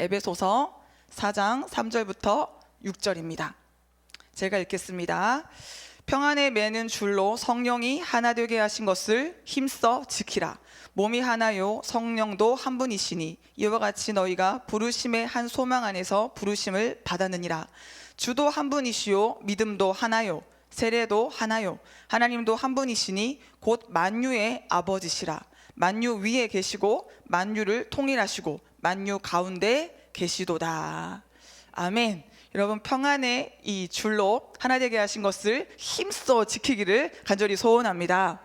에베소서 4장 3절부터 6절입니다. 제가 읽겠습니다. 평안에 매는 줄로 성령이 하나 되게 하신 것을 힘써 지키라. 몸이 하나요 성령도 한 분이시니 이와 같이 너희가 부르심의 한 소망 안에서 부르심을 받았느니라. 주도 한 분이시요 믿음도 하나요 세례도 하나요 하나님도 한 분이시니 곧 만유의 아버지시라. 만유 위에 계시고 만유를 통일하시고 만유 가운데 계시도다. 아멘. 여러분, 평안의 이 줄로 하나 되게 하신 것을 힘써 지키기를 간절히 소원합니다.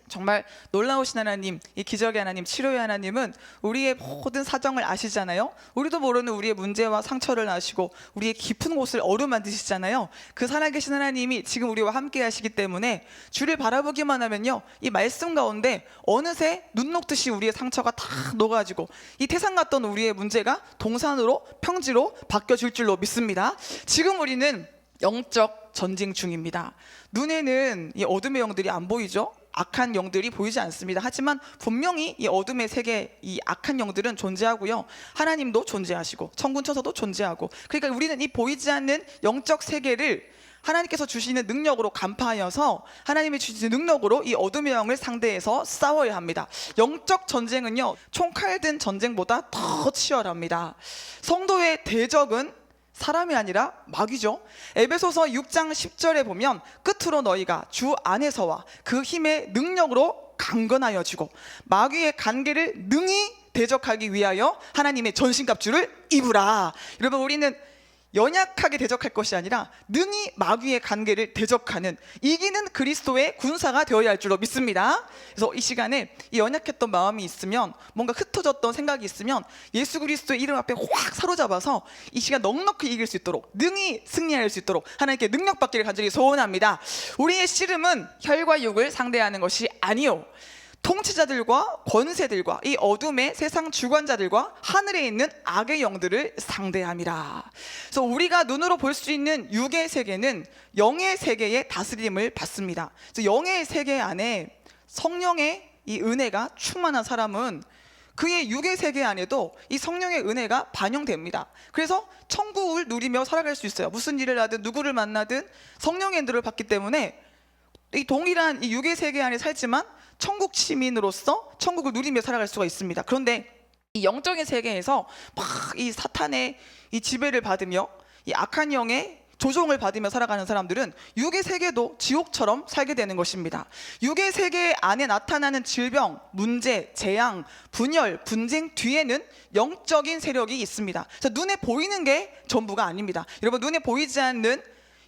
정말 놀라우신 하나님, 이 기적의 하나님, 치료의 하나님은 우리의 모든 사정을 아시잖아요. 우리도 모르는 우리의 문제와 상처를 아시고 우리의 깊은 곳을 어루만드시잖아요. 그 살아계신 하나님이 지금 우리와 함께 하시기 때문에 주를 바라보기만 하면요, 이 말씀 가운데 어느새 눈 녹듯이 우리의 상처가 다 녹아지고 이 태산 같던 우리의 문제가 동산으로 평지로 바뀌어질 줄로 믿습니다. 지금 우리는 영적 전쟁 중입니다. 눈에는 이 어둠의 영들이 안 보이죠? 악한 영들이 보이지 않습니다. 하지만 분명히 이 어둠의 세계, 이 악한 영들은 존재하고요, 하나님도 존재하시고 천군 천사도 존재하고, 그러니까 우리는 이 보이지 않는 영적 세계를 하나님께서 주시는 능력으로 간파하여서 하나님이 주시는 능력으로 이 어둠의 영을 상대해서 싸워야 합니다. 영적 전쟁은요, 총칼 든 전쟁보다 더 치열합니다. 성도의 대적은 사람이 아니라 마귀죠. 에베소서 6장 10절에 보면 끝으로 너희가 주 안에서와 그 힘의 능력으로 강건하여지고 마귀의 간계를 능히 대적하기 위하여 하나님의 전신갑주를 입으라. 여러분, 우리는 연약하게 대적할 것이 아니라 능히 마귀의 간계를 대적하는, 이기는 그리스도의 군사가 되어야 할 줄로 믿습니다. 그래서 이 시간에 이 연약했던 마음이 있으면, 뭔가 흩어졌던 생각이 있으면 예수 그리스도의 이름 앞에 확 사로잡아서 이 시간 넉넉히 이길 수 있도록, 능히 승리할 수 있도록 하나님께 능력 받기를 간절히 소원합니다. 우리의 씨름은 혈과 육을 상대하는 것이 아니요, 통치자들과 권세들과 이 어둠의 세상 주관자들과 하늘에 있는 악의 영들을 상대함이라. 그래서 우리가 눈으로 볼 수 있는 육의 세계는 영의 세계의 다스림을 받습니다. 그래서 영의 세계 안에 성령의 이 은혜가 충만한 사람은 그의 육의 세계 안에도 이 성령의 은혜가 반영됩니다. 그래서 천국을 누리며 살아갈 수 있어요. 무슨 일을 하든 누구를 만나든 성령의 은혜를 받기 때문에 이 동일한 이 육의 세계 안에 살지만 천국 시민으로서 천국을 누리며 살아갈 수가 있습니다. 그런데 이 영적인 세계에서 막 이 사탄의 이 지배를 받으며 이 악한 영의 조종을 받으며 살아가는 사람들은 육의 세계도 지옥처럼 살게 되는 것입니다. 육의 세계 안에 나타나는 질병, 문제, 재앙, 분열, 분쟁 뒤에는 영적인 세력이 있습니다. 그래서 눈에 보이는 게 전부가 아닙니다. 여러분, 눈에 보이지 않는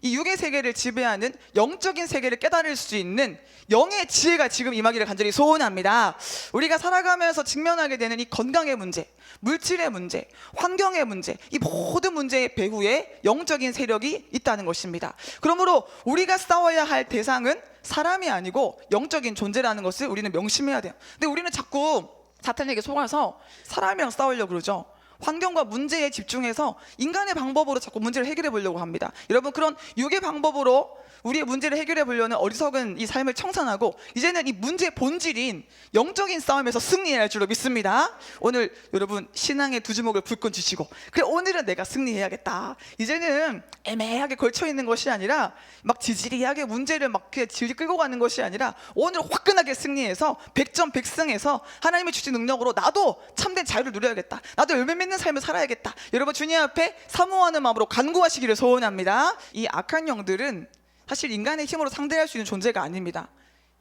이 육의 세계를 지배하는 영적인 세계를 깨달을 수 있는 영의 지혜가 지금 임하기를 간절히 소원합니다. 우리가 살아가면서 직면하게 되는 이 건강의 문제, 물질의 문제, 환경의 문제, 이 모든 문제의 배후에 영적인 세력이 있다는 것입니다. 그러므로 우리가 싸워야 할 대상은 사람이 아니고 영적인 존재라는 것을 우리는 명심해야 돼요. 근데 우리는 자꾸 사탄에게 속아서 사람이랑 싸우려고 그러죠. 환경과 문제에 집중해서 인간의 방법으로 자꾸 문제를 해결해 보려고 합니다. 여러분, 그런 육의 방법으로 우리의 문제를 해결해 보려는 어리석은 이 삶을 청산하고 이제는 이 문제의 본질인 영적인 싸움에서 승리해야 할 줄로 믿습니다. 오늘 여러분, 신앙의 두 주먹을 불끈 쥐시고, 그래, 오늘은 내가 승리해야겠다. 이제는 애매하게 걸쳐 있는 것이 아니라 막 지지리하게 문제를 막 질질 끌고 가는 것이 아니라 오늘 화끈하게 승리해서 100점 100승해서 하나님의 주신 능력으로 나도 참된 자유를 누려야겠다. 나도 열매 맺는 삶을 살아야겠다. 여러분, 주님 앞에 사모하는 마음으로 간구하시기를 소원합니다. 이 악한 영들은 사실 인간의 힘으로 상대할 수 있는 존재가 아닙니다.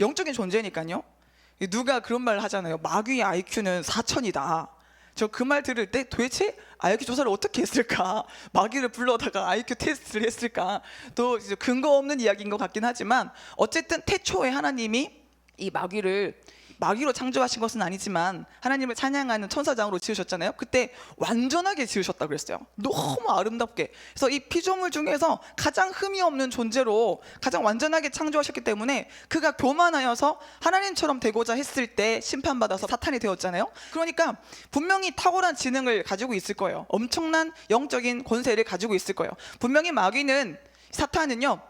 영적인 존재니까요. 누가 그런 말을 하잖아요. 마귀의 IQ는 4000이다. 저 그 말 들을 때 도대체 IQ 조사를 어떻게 했을까? 마귀를 불러다가 IQ 테스트를 했을까? 또 이제 근거 없는 이야기인 것 같긴 하지만, 어쨌든 태초에 하나님이 이 마귀로 창조하신 것은 아니지만 하나님을 찬양하는 천사장으로 지으셨잖아요. 그때 완전하게 지으셨다고 그랬어요. 너무 아름답게. 그래서 이 피조물 중에서 가장 흠이 없는 존재로 가장 완전하게 창조하셨기 때문에 그가 교만하여서 하나님처럼 되고자 했을 때 심판받아서 사탄이 되었잖아요. 그러니까 분명히 탁월한 지능을 가지고 있을 거예요. 엄청난 영적인 권세를 가지고 있을 거예요. 분명히 사탄은요,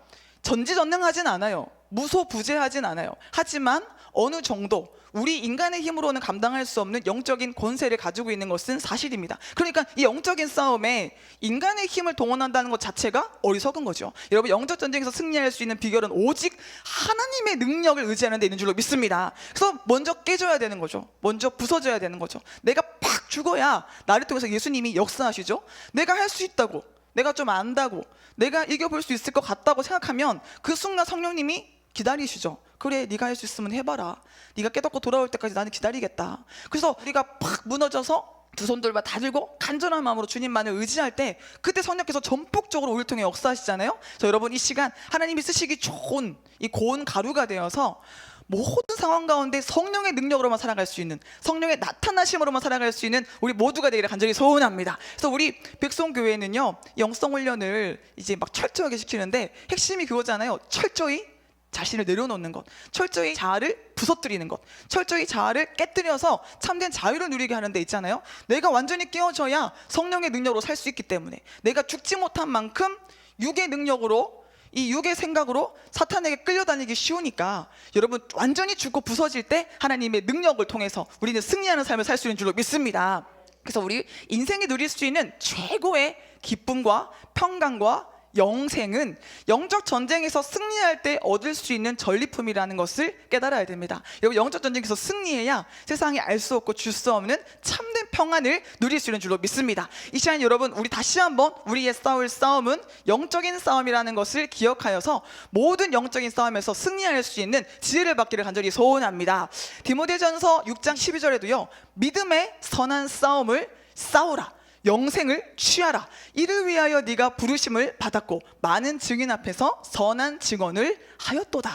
전지전능하진 않아요. 무소부재하진 않아요. 하지만 어느 정도 우리 인간의 힘으로는 감당할 수 없는 영적인 권세를 가지고 있는 것은 사실입니다. 그러니까 이 영적인 싸움에 인간의 힘을 동원한다는 것 자체가 어리석은 거죠. 여러분, 영적 전쟁에서 승리할 수 있는 비결은 오직 하나님의 능력을 의지하는 데 있는 줄로 믿습니다. 그래서 먼저 깨져야 되는 거죠. 먼저 부서져야 되는 거죠. 내가 팍 죽어야 나를 통해서 예수님이 역사하시죠. 내가 할 수 있다고, 내가 좀 안다고, 내가 이겨볼 수 있을 것 같다고 생각하면 그 순간 성령님이 기다리시죠. 그래, 네가 할 수 있으면 해봐라. 네가 깨닫고 돌아올 때까지 나는 기다리겠다. 그래서 우리가 팍 무너져서 두 손들만 다 들고 간절한 마음으로 주님만을 의지할 때, 그때 성령께서 전폭적으로 우리를 통해 역사하시잖아요. 자, 여러분, 이 시간 하나님이 쓰시기 좋은 이 고운 가루가 되어서 모든 상황 가운데 성령의 능력으로만 살아갈 수 있는, 성령의 나타나심으로만 살아갈 수 있는 우리 모두가 되기를 간절히 소원합니다. 그래서 우리 백성교회는요, 영성 훈련을 이제 막 철저하게 시키는데 핵심이 그거잖아요. 철저히 자신을 내려놓는 것, 철저히 자아를 부서뜨리는 것, 철저히 자아를 깨뜨려서 참된 자유를 누리게 하는 데 있잖아요. 내가 완전히 깨어져야 성령의 능력으로 살 수 있기 때문에, 내가 죽지 못한 만큼 육의 능력으로, 이 육의 생각으로 사탄에게 끌려다니기 쉬우니까, 여러분, 완전히 죽고 부서질 때 하나님의 능력을 통해서 우리는 승리하는 삶을 살 수 있는 줄로 믿습니다. 그래서 우리 인생이 누릴 수 있는 최고의 기쁨과 평강과 영생은 영적 전쟁에서 승리할 때 얻을 수 있는 전리품이라는 것을 깨달아야 됩니다. 여러분, 영적 전쟁에서 승리해야 세상에 알 수 없고 줄 수 없는 참된 평안을 누릴 수 있는 줄로 믿습니다. 이 시간 여러분, 우리 다시 한번 우리의 싸울 싸움은 영적인 싸움이라는 것을 기억하여서 모든 영적인 싸움에서 승리할 수 있는 지혜를 받기를 간절히 소원합니다. 디모데전서 6장 12절에도요, 믿음의 선한 싸움을 싸우라, 영생을 취하라, 이를 위하여 네가 부르심을 받았고 많은 증인 앞에서 선한 증언을 하였도다.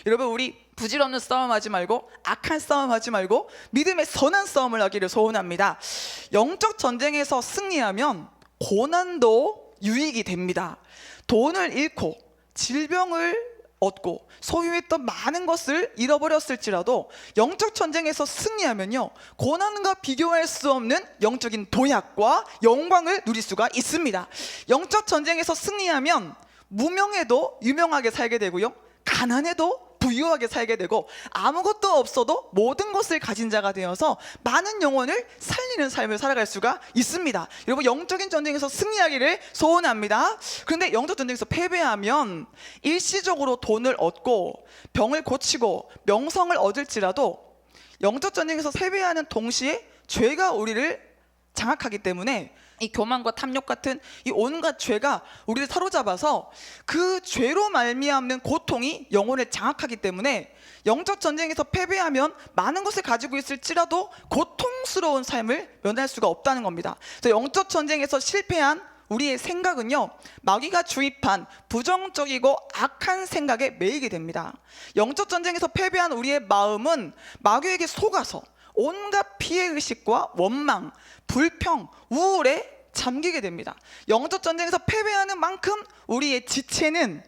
여러분, 우리 부질없는 싸움하지 말고, 악한 싸움하지 말고 믿음의 선한 싸움을 하기를 소원합니다. 영적 전쟁에서 승리하면 고난도 유익이 됩니다. 돈을 잃고 질병을 얻고 소유했던 많은 것을 잃어버렸을지라도 영적 전쟁에서 승리하면요, 고난과 비교할 수 없는 영적인 도약과 영광을 누릴 수가 있습니다. 영적 전쟁에서 승리하면 무명해도 유명하게 살게 되고요, 가난해도 부유하게 살게 되고, 아무것도 없어도 모든 것을 가진 자가 되어서 많은 영혼을 살리는 삶을 살아갈 수가 있습니다. 여러분, 영적인 전쟁에서 승리하기를 소원합니다. 그런데 영적 전쟁에서 패배하면 일시적으로 돈을 얻고 병을 고치고 명성을 얻을지라도, 영적 전쟁에서 패배하는 동시에 죄가 우리를 장악하기 때문에 이 교만과 탐욕 같은 이 온갖 죄가 우리를 사로잡아서 그 죄로 말미암는 고통이 영혼을 장악하기 때문에 영적 전쟁에서 패배하면 많은 것을 가지고 있을지라도 고통스러운 삶을 면할 수가 없다는 겁니다. 그래서 영적 전쟁에서 실패한 우리의 생각은요, 마귀가 주입한 부정적이고 악한 생각에 매이게 됩니다. 영적 전쟁에서 패배한 우리의 마음은 마귀에게 속아서 온갖 피해의식과 원망, 불평, 우울에 잠기게 됩니다. 영적 전쟁에서 패배하는 만큼 우리의 지체는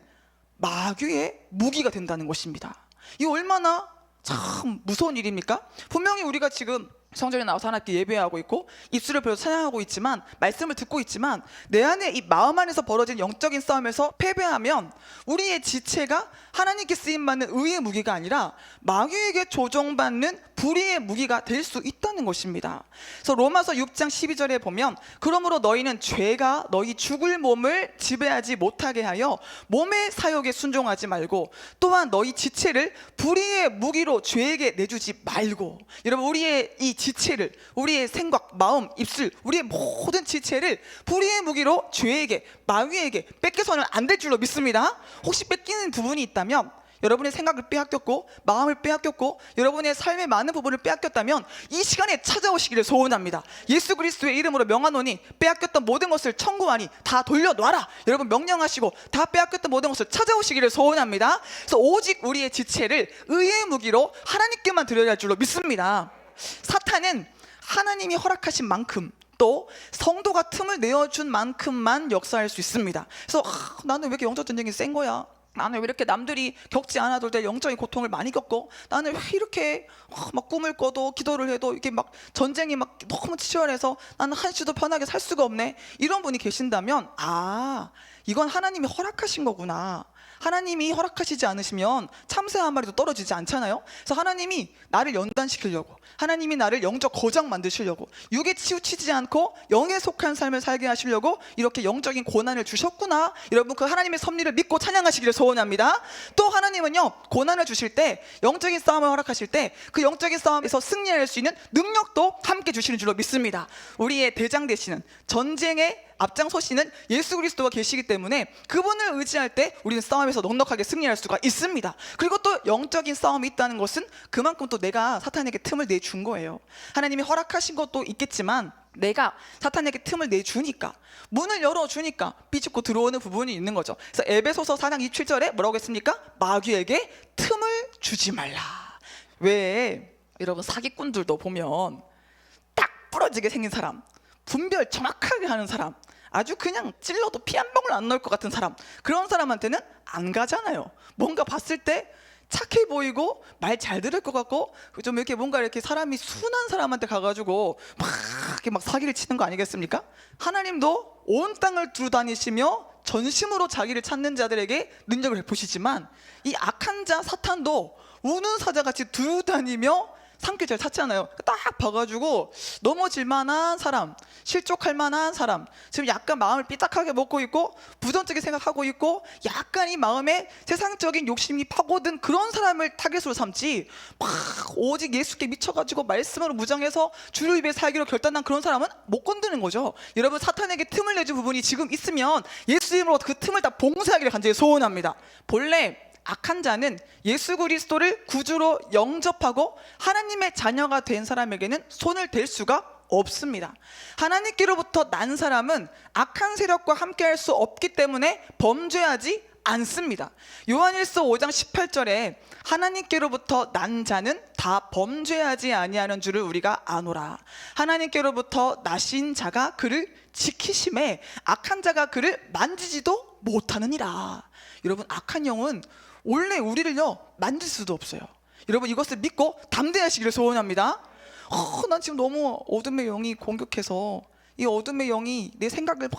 마귀의 무기가 된다는 것입니다. 이 얼마나 참 무서운 일입니까? 분명히 우리가 지금 성전에 나와서 하나님께 예배하고 있고 입술을 벌려 찬양하고 있지만, 말씀을 듣고 있지만, 내 안에 이 마음 안에서 벌어진 영적인 싸움에서 패배하면 우리의 지체가 하나님께 쓰임받는 의의 무기가 아니라 마귀에게 조종받는 불의의 무기가 될 수 있다는 것입니다. 그래서 로마서 6장 12절에 보면, 그러므로 너희는 죄가 너희 죽을 몸을 지배하지 못하게 하여 몸의 사욕에 순종하지 말고, 또한 너희 지체를 불의의 무기로 죄에게 내주지 말고. 여러분, 우리의 이 지체를, 우리의 생각, 마음, 입술, 우리의 모든 지체를 불의의 무기로 죄에게, 마귀에게 뺏겨서는 안 될 줄로 믿습니다. 혹시 뺏기는 부분이 있다면, 여러분의 생각을 빼앗겼고 마음을 빼앗겼고 여러분의 삶의 많은 부분을 빼앗겼다면 이 시간에 찾아오시기를 소원합니다. 예수 그리스도의 이름으로 명하노니 빼앗겼던 모든 것을 청구하니 다 돌려놔라. 여러분, 명령하시고 다 빼앗겼던 모든 것을 찾아오시기를 소원합니다. 그래서 오직 우리의 지체를 의의 무기로 하나님께만 드려야 할 줄로 믿습니다. 사탄은 하나님이 허락하신 만큼, 또 성도가 틈을 내어준 만큼만 역사할 수 있습니다. 그래서 나는 왜 이렇게 영적 전쟁이 센 거야? 나는 왜 이렇게 남들이 겪지 않아도 될 영적인 고통을 많이 겪고, 나는 왜 이렇게 막 꿈을 꿔도 기도를 해도 이게 막 전쟁이 막 너무 치열해서 나는 한시도 편하게 살 수가 없네, 이런 분이 계신다면, 이건 하나님이 허락하신 거구나, 하나님이 허락하시지 않으시면 참새 한 마리도 떨어지지 않잖아요. 그래서 하나님이 나를 연단시키려고, 하나님이 나를 영적 거장 만드시려고, 육에 치우치지 않고 영에 속한 삶을 살게 하시려고 이렇게 영적인 고난을 주셨구나. 여러분, 그 하나님의 섭리를 믿고 찬양하시기를 소원합니다. 또 하나님은요, 고난을 주실 때, 영적인 싸움을 허락하실 때 그 영적인 싸움에서 승리할 수 있는 능력도 함께 주시는 줄로 믿습니다. 우리의 대장 되시는, 전쟁의 앞장서시는 예수 그리스도가 계시기 때문에 그분을 의지할 때 우리는 싸움에서 넉넉하게 승리할 수가 있습니다. 그리고 또 영적인 싸움이 있다는 것은 그만큼 또 내가 사탄에게 틈을 내준 거예요. 하나님이 허락하신 것도 있겠지만 내가 사탄에게 틈을 내주니까, 문을 열어주니까 비집고 들어오는 부분이 있는 거죠. 그래서 에베소서 4장 27절에 뭐라고 했습니까? 마귀에게 틈을 주지 말라. 왜 여러분, 사기꾼들도 보면 딱 부러지게 생긴 사람, 분별 정확하게 하는 사람, 아주 그냥 찔러도 피 한 방울 안 나올 것 같은 사람, 그런 사람한테는 안 가잖아요. 뭔가 봤을 때 착해 보이고 말 잘 들을 것 같고 좀 이렇게 뭔가 이렇게 사람이 순한 사람한테 가가지고 막 사기를 치는 거 아니겠습니까? 하나님도 온 땅을 두루 다니시며 전심으로 자기를 찾는 자들에게 능력을 베푸시지만 이 악한 자 사탄도 우는 사자같이 두루 다니며 상쾌절 찾잖아요. 딱 봐가지고 넘어질 만한 사람, 실족할 만한 사람, 지금 약간 마음을 삐딱하게 먹고 있고 부정적인 생각하고 있고 약간 이 마음에 세상적인 욕심이 파고든 그런 사람을 타겟으로 삼지, 막 오직 예수께 미쳐가지고 말씀으로 무장해서 주를 위해 살기로 결단한 그런 사람은 못 건드는 거죠. 여러분, 사탄에게 틈을 내준 부분이 지금 있으면 예수 이름으로 그 틈을 다 봉쇄하기를 간절히 소원합니다. 본래 악한 자는 예수 그리스도를 구주로 영접하고 하나님의 자녀가 된 사람에게는 손을 댈 수가 없습니다. 하나님께로부터 난 사람은 악한 세력과 함께할 수 없기 때문에 범죄하지 않습니다. 요한일서 5장 18절에 하나님께로부터 난 자는 다 범죄하지 아니하는 줄을 우리가 아노라. 하나님께로부터 나신 자가 그를 지키심에 악한 자가 그를 만지지도 못하느니라. 여러분, 악한 영은 원래 우리를요 만질 수도 없어요. 여러분, 이것을 믿고 담대하시기를 소원합니다. 난 지금 너무 어둠의 영이 공격해서 이 어둠의 영이 내 생각을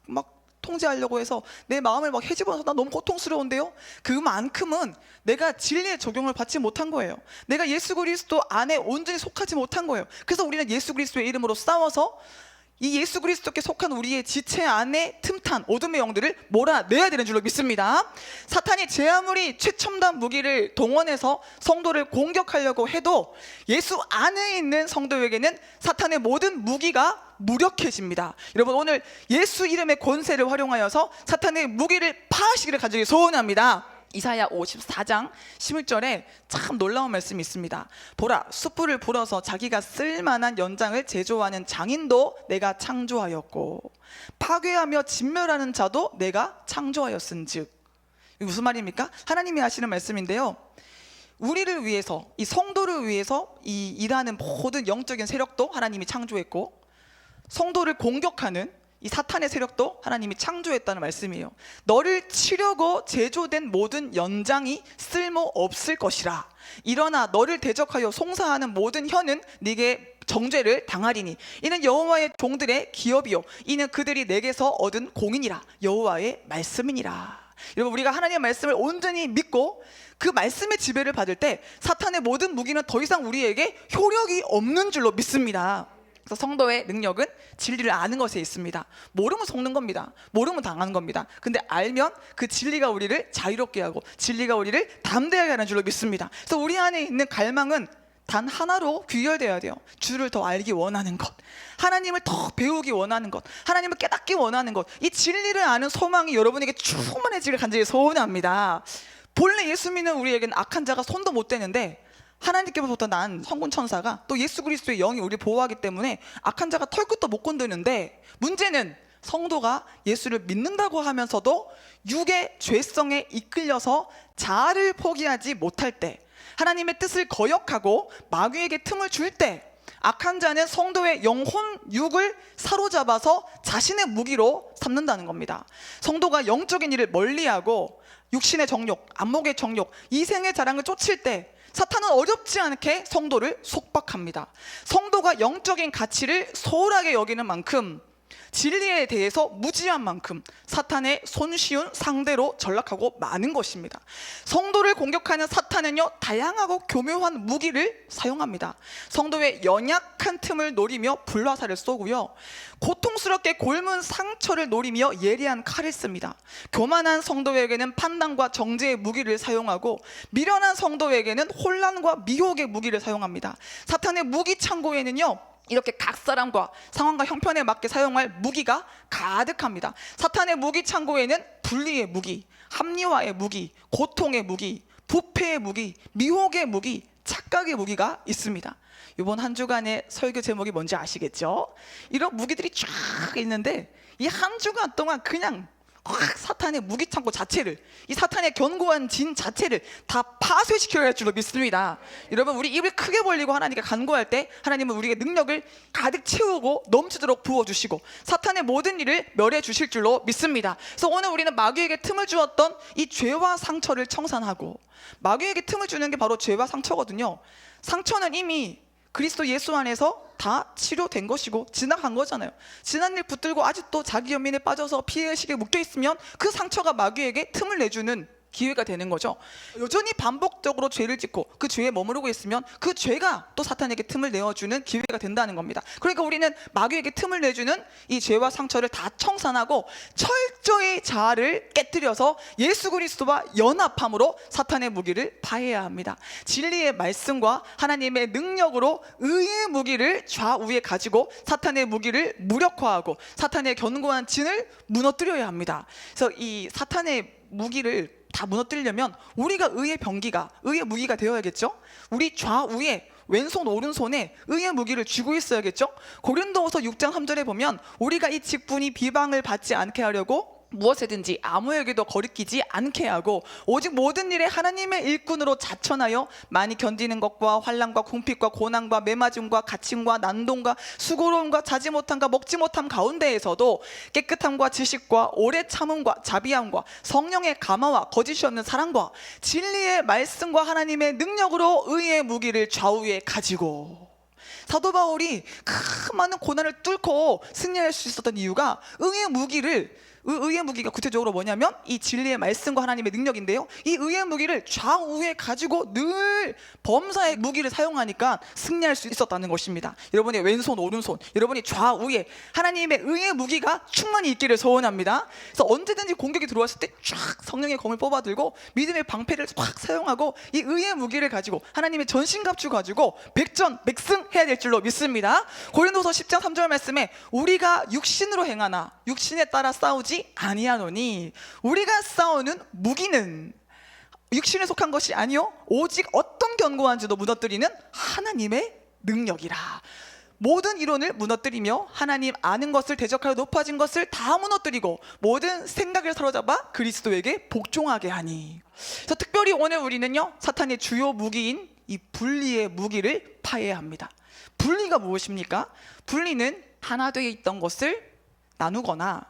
막 통제하려고 해서 내 마음을 막 헤집어서 난 너무 고통스러운데요. 그만큼은 내가 진리의 적용을 받지 못한 거예요. 내가 예수 그리스도 안에 온전히 속하지 못한 거예요. 그래서 우리는 예수 그리스도의 이름으로 싸워서 이 예수 그리스도께 속한 우리의 지체 안에 틈탄 어둠의 영들을 몰아내야 되는 줄로 믿습니다. 사탄이 제 아무리 최첨단 무기를 동원해서 성도를 공격하려고 해도 예수 안에 있는 성도에게는 사탄의 모든 무기가 무력해집니다. 여러분, 오늘 예수 이름의 권세를 활용하여서 사탄의 무기를 파하시기를 간절히 소원합니다. 이사야 54장 11절에 참 놀라운 말씀이 있습니다. 보라, 숯불을 불어서 자기가 쓸만한 연장을 제조하는 장인도 내가 창조하였고 파괴하며 진멸하는 자도 내가 창조하였은즉. 이게 무슨 말입니까? 하나님이 하시는 말씀인데요, 우리를 위해서, 이 성도를 위해서 이 일하는 모든 영적인 세력도 하나님이 창조했고 성도를 공격하는 이 사탄의 세력도 하나님이 창조했다는 말씀이에요. 너를 치려고 제조된 모든 연장이 쓸모없을 것이라. 일어나 너를 대적하여 송사하는 모든 혀는 네게 정죄를 당하리니 이는 여호와의 종들의 기업이요 이는 그들이 내게서 얻은 공인이라. 여호와의 말씀이니라. 여러분, 우리가 하나님의 말씀을 온전히 믿고 그 말씀의 지배를 받을 때 사탄의 모든 무기는 더 이상 우리에게 효력이 없는 줄로 믿습니다. 그래서 성도의 능력은 진리를 아는 것에 있습니다. 모르면 속는 겁니다. 모르면 당하는 겁니다. 근데 알면 그 진리가 우리를 자유롭게 하고 진리가 우리를 담대하게 하는 줄로 믿습니다. 그래서 우리 안에 있는 갈망은 단 하나로 귀결되어야 돼요. 주를 더 알기 원하는 것, 하나님을 더 배우기 원하는 것, 하나님을 깨닫기 원하는 것, 이 진리를 아는 소망이 여러분에게 충만해지길 간절히 소원합니다. 본래 예수 믿는 우리에게는 악한 자가 손도 못 대는데 하나님께로부터 난 성군 천사가 또 예수 그리스도의 영이 우리를 보호하기 때문에 악한 자가 털끝도 못 건드는데, 문제는 성도가 예수를 믿는다고 하면서도 육의 죄성에 이끌려서 자아를 포기하지 못할 때, 하나님의 뜻을 거역하고 마귀에게 틈을 줄 때, 악한 자는 성도의 영혼 육을 사로잡아서 자신의 무기로 삼는다는 겁니다. 성도가 영적인 일을 멀리하고 육신의 정욕, 안목의 정욕, 이생의 자랑을 쫓을 때 사탄은 어렵지 않게 성도를 속박합니다. 성도가 영적인 가치를 소홀하게 여기는 만큼 진리에 대해서 무지한 만큼 사탄의 손쉬운 상대로 전락하고 많은 것입니다. 성도를 공격하는 사탄은요, 다양하고 교묘한 무기를 사용합니다. 성도의 연약한 틈을 노리며 불화살을 쏘고요, 고통스럽게 곪은 상처를 노리며 예리한 칼을 씁니다. 교만한 성도에게는 판단과 정죄의 무기를 사용하고, 미련한 성도에게는 혼란과 미혹의 무기를 사용합니다. 사탄의 무기 창고에는요, 이렇게 각 사람과 상황과 형편에 맞게 사용할 무기가 가득합니다. 사탄의 무기 창고에는 분리의 무기, 합리화의 무기, 고통의 무기, 부패의 무기, 미혹의 무기, 착각의 무기가 있습니다. 이번 한 주간의 설교 제목이 뭔지 아시겠죠? 이런 무기들이 쫙 있는데, 이 한 주간 동안 그냥 사탄의 무기 창고 자체를, 이 사탄의 견고한 진 자체를 다 파쇄시켜야 할 줄로 믿습니다. 여러분, 우리 입을 크게 벌리고 하나님께 간구할 때 하나님은 우리에게 능력을 가득 채우고 넘치도록 부어주시고 사탄의 모든 일을 멸해 주실 줄로 믿습니다. 그래서 오늘 우리는 마귀에게 틈을 주었던 이 죄와 상처를 청산하고, 마귀에게 틈을 주는 게 바로 죄와 상처거든요. 상처는 이미 그리스도 예수 안에서 다 치료된 것이고 지나간 거잖아요. 지난 일 붙들고 아직도 자기 연민에 빠져서 피해의식에 묶여있으면 그 상처가 마귀에게 틈을 내주는 기회가 되는 거죠. 여전히 반복적으로 죄를 짓고 그 죄에 머무르고 있으면 그 죄가 또 사탄에게 틈을 내어주는 기회가 된다는 겁니다. 그러니까 우리는 마귀에게 틈을 내주는 이 죄와 상처를 다 청산하고 철저히 자아를 깨뜨려서 예수 그리스도와 연합함으로 사탄의 무기를 파해야 합니다. 진리의 말씀과 하나님의 능력으로 의의 무기를 좌우에 가지고 사탄의 무기를 무력화하고 사탄의 견고한 진을 무너뜨려야 합니다. 그래서 이 사탄의 무기를 다 무너뜨리려면 우리가 의의 병기가, 의의 무기가 되어야겠죠. 우리 좌우에 왼손 오른손에 의의 무기를 쥐고 있어야겠죠. 고린도후서 6장 3절에 보면 우리가 이 직분이 비방을 받지 않게 하려고 무엇이든지 아무에게도 거리끼지 않게 하고 오직 모든 일에 하나님의 일꾼으로 자천하여 많이 견디는 것과 환난과 궁핍과 고난과 매맞음과 갇힘과 난동과 수고로움과 자지 못함과 먹지 못함 가운데에서도 깨끗함과 지식과 오래 참음과 자비함과 성령의 감화와 거짓이 없는 사랑과 진리의 말씀과 하나님의 능력으로 의의 무기를 좌우에 가지고, 사도 바울이 큰 많은 고난을 뚫고 승리할 수 있었던 이유가 의의 무기가 구체적으로 뭐냐면 이 진리의 말씀과 하나님의 능력인데요, 이 의의 무기를 좌우에 가지고 늘 범사의 무기를 사용하니까 승리할 수 있었다는 것입니다. 여러분의 왼손 오른손, 여러분이 좌우에 하나님의 의의 무기가 충만히 있기를 소원합니다. 그래서 언제든지 공격이 들어왔을 때 쫙 성령의 검을 뽑아들고 믿음의 방패를 확 사용하고 이 의의 무기를 가지고 하나님의 전신갑주 가지고 백전백승해야 될 줄로 믿습니다. 고린도서 10장 3절 말씀에 우리가 육신으로 행하나 육신에 따라 싸우지 아니하노니 우리가 싸우는 무기는 육신에 속한 것이 아니요 오직 어떤 견고한지도 무너뜨리는 하나님의 능력이라. 모든 이론을 무너뜨리며 하나님 아는 것을 대적하여 높아진 것을 다 무너뜨리고 모든 생각을 사로잡아 그리스도에게 복종하게 하니. 그래서 특별히 오늘 우리는요, 사탄의 주요 무기인 이 분리의 무기를 파해야 합니다. 분리가 무엇입니까? 분리는 하나 되어 있던 것을 나누거나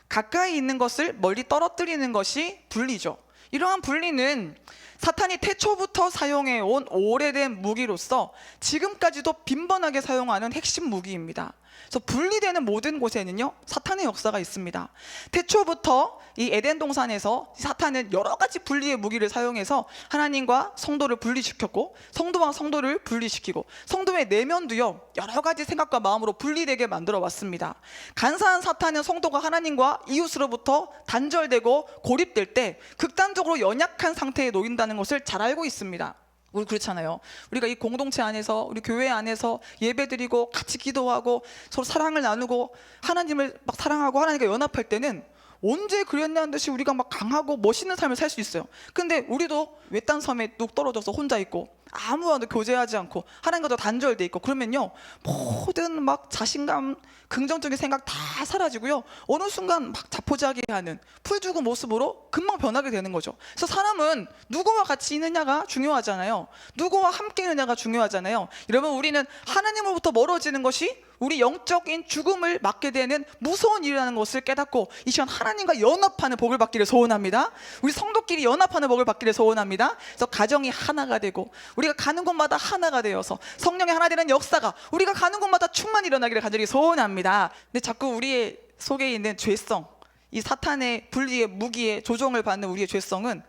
가까이 있는 것을 멀리 떨어뜨리는 것이 분리죠. 이러한 분리는 사탄이 태초부터 사용해온 오래된 무기로서 지금까지도 빈번하게 사용하는 핵심 무기입니다. 그래서 분리되는 모든 곳에는요, 사탄의 역사가 있습니다. 태초부터 이 에덴 동산에서 사탄은 여러 가지 분리의 무기를 사용해서 하나님과 성도를 분리시켰고, 성도와 성도를 분리시키고, 성도의 내면도요 여러 가지 생각과 마음으로 분리되게 만들어 왔습니다. 간사한 사탄은 성도가 하나님과 이웃으로부터 단절되고 고립될 때 극단적으로 연약한 상태에 놓인다는 것을 잘 알고 있습니다. 우리 그렇잖아요. 우리가 이 공동체 안에서, 우리 교회 안에서 예배드리고 같이 기도하고 서로 사랑을 나누고 하나님을 막 사랑하고 하나님과 연합할 때는 언제 그랬냐는 듯이 우리가 막 강하고 멋있는 삶을 살 수 있어요. 근데 우리도 외딴 섬에 뚝 떨어져서 혼자 있고 아무와도 교제하지 않고 하나님과도 단절돼 있고 그러면요, 모든 막 자신감, 긍정적인 생각 다 사라지고요, 어느 순간 막 자포자기하는 풀 죽은 모습으로 금방 변하게 되는 거죠. 그래서 사람은 누구와 같이 있느냐가 중요하잖아요. 누구와 함께 있느냐가 중요하잖아요. 여러분, 우리는 하나님으로부터 멀어지는 것이 우리 영적인 죽음을 맞게 되는 무서운 일이라는 것을 깨닫고 이 시간 하나님과 연합하는 복을 받기를 소원합니다. 우리 성도끼리 연합하는 복을 받기를 소원합니다. 그래서 가정이 하나가 되고 우리가 가는 곳마다 하나가 되어서 성령의 하나 되는 역사가 우리가 가는 곳마다 충만히 일어나기를 간절히 소원합니다. 근데 자꾸 우리의 속에 있는 죄성, 이 사탄의 분리의 무기의 조종을 받는 우리의 죄성은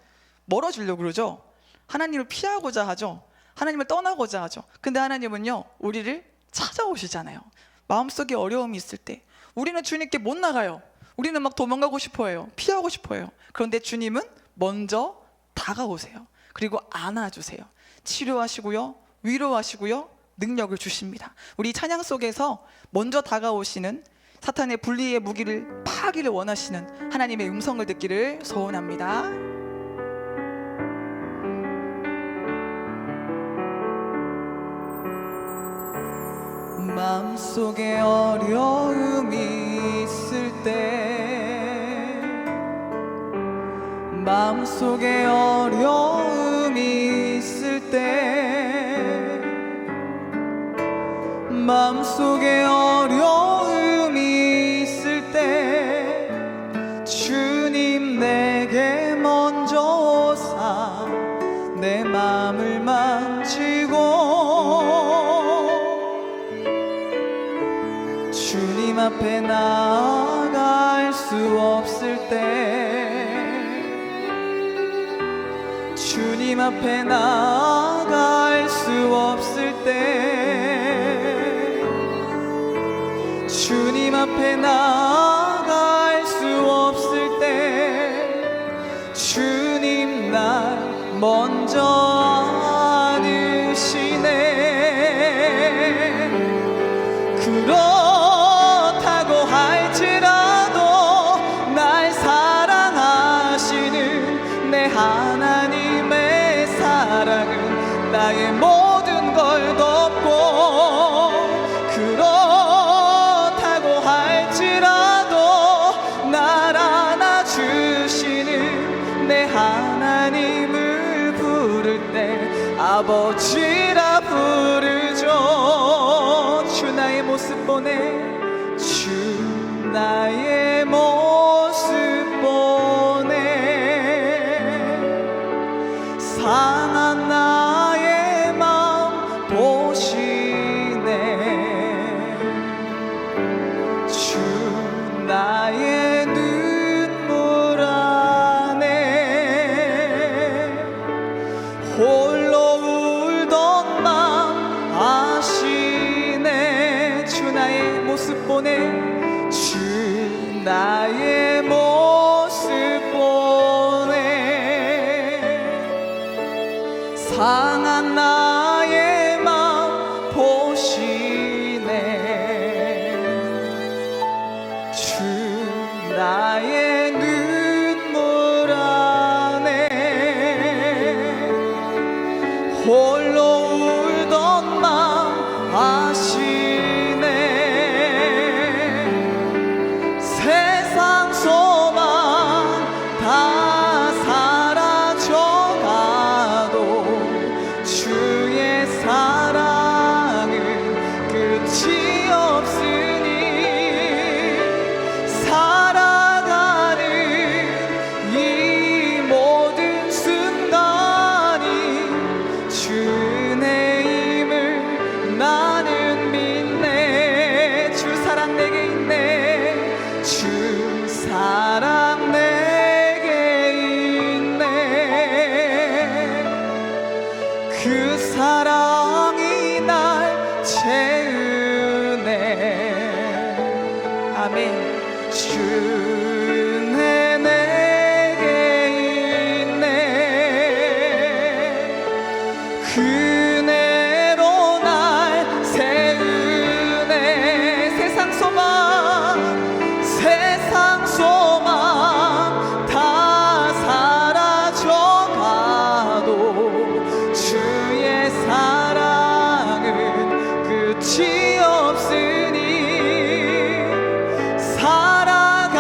멀어지려고 그러죠. 하나님을 피하고자 하죠. 하나님을 떠나고자 하죠. 근데 하나님은요, 우리를 찾아오시잖아요. 마음속에 어려움이 있을 때 우리는 주님께 못 나가요. 우리는 막 도망가고 싶어해요. 피하고 싶어해요. 그런데 주님은 먼저 다가오세요. 그리고 안아주세요. 치료하시고요, 위로하시고요, 능력을 주십니다. 우리 찬양 속에서 먼저 다가오시는 사탄의 분리의 무기를 파기를 원하시는 하나님의 음성을 듣기를 소원합니다. 마음속에 어려움이 있을 때, 마음속에 어려움이 있을 때, 마음속에 어려움이 있을 때 주님 내게 먼저 오사 내 마음을 만지고 주님 앞에 나아갈 수 없을 때, 주님 앞에 나아갈 수 없을 때, 주님 앞에 나아갈 수 없을 때 주님 날 먼저 안으시네. 그렇다고 할지라도 날 사랑하시는 내 하나님의 사랑은 나의 모든 걸 덮고, 그렇다고 할지라도 날 안아주시는 내 하나님을 부를 때 아버지라 부르죠. 주 나의 모습 보내, 주 나의 모습 보내. 상한 나의 마음 보시네. 주 나의 눈물 안에 홀로 울던 맘 아시네. 주 나의 모습 보내, 주 나의 모습 보내. 상한 나의 마음 보시네. 주 나의 눈물 안에 홀로 울던 맘 아시네. 세상 소망 다 사라져가도 주의 사랑은 끝이 없으니 살아가는 이 모든 순간이 주의 힘을 나는 믿네. 주 사랑 내게 있네. 주 사랑 내게 있네. 그 사랑이 날 채우네. 아멘. 주 은혜 내게 있네. 그 은혜로 날 세우네. 세상 소망, 세상 소망 다 사라져가도 주의 사랑은 끝이 없으니 살아가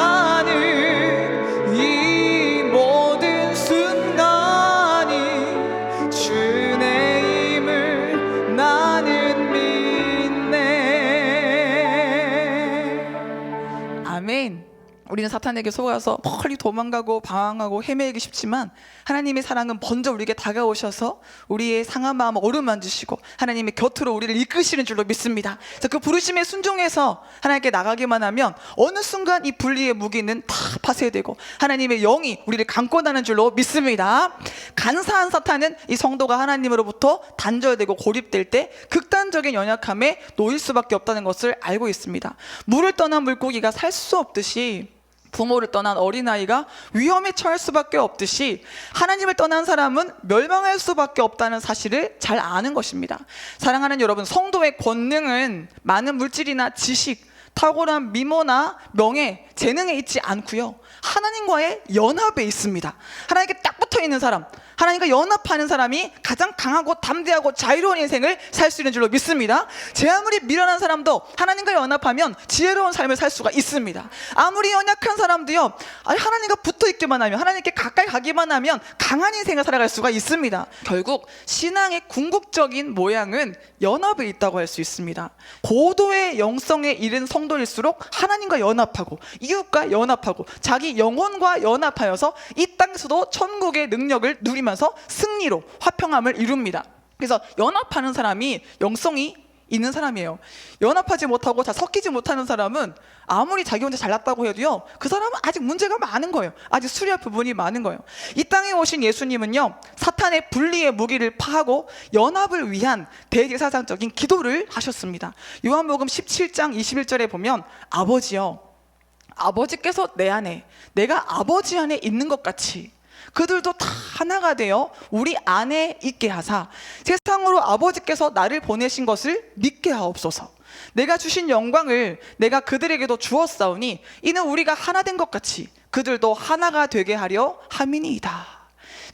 우리는 사탄에게 속아서 멀리 도망가고 방황하고 헤매기 쉽지만 하나님의 사랑은 먼저 우리에게 다가오셔서 우리의 상한 마음을 어루만지시고 하나님의 곁으로 우리를 이끄시는 줄로 믿습니다. 그래서 그 부르심에 순종해서 하나님께 나가기만 하면 어느 순간 이 분리의 무기는 다 파쇄되고 하나님의 영이 우리를 강권하는 줄로 믿습니다. 간사한 사탄은 이 성도가 하나님으로부터 단절되고 고립될 때 극단적인 연약함에 놓일 수밖에 없다는 것을 알고 있습니다. 물을 떠난 물고기가 살 수 없듯이 부모를 떠난 어린아이가 위험에 처할 수밖에 없듯이 하나님을 떠난 사람은 멸망할 수밖에 없다는 사실을 잘 아는 것입니다. 사랑하는 여러분, 성도의 권능은 많은 물질이나 지식, 탁월한 미모나 명예, 재능에 있지 않고요, 하나님과의 연합에 있습니다. 하나님께 딱 붙어 있는 사람, 하나님과 연합하는 사람이 가장 강하고 담대하고 자유로운 인생을 살 수 있는 줄로 믿습니다. 제 아무리 미련한 사람도 하나님과 연합하면 지혜로운 삶을 살 수가 있습니다. 아무리 연약한 사람도요, 하나님과 붙어 있기만 하면, 하나님께 가까이 가기만 하면 강한 인생을 살아갈 수가 있습니다. 결국 신앙의 궁극적인 모양은 연합에 있다고 할 수 있습니다. 고도의 영성에 이른 성도일수록 하나님과 연합하고 이웃과 연합하고 자기 영혼과 연합하여서 이 땅에서도 천국의 능력을 누리면서 승리로 화평함을 이룹니다. 그래서 연합하는 사람이 영성이 있는 사람이에요. 연합하지 못하고 다 섞이지 못하는 사람은 아무리 자기 혼자 잘났다고 해도요, 그 사람은 아직 문제가 많은 거예요. 아직 수리할 부분이 많은 거예요. 이 땅에 오신 예수님은요, 사탄의 분리의 무기를 파하고 연합을 위한 대제사장적인 기도를 하셨습니다. 요한복음 17장 21절에 보면 아버지여, 아버지께서 내 안에, 내가 아버지 안에 있는 것 같이 그들도 다 하나가 되어 우리 안에 있게 하사 세상으로 아버지께서 나를 보내신 것을 믿게 하옵소서. 내가 주신 영광을 내가 그들에게도 주었사오니 이는 우리가 하나 된 것 같이 그들도 하나가 되게 하려 함이니이다.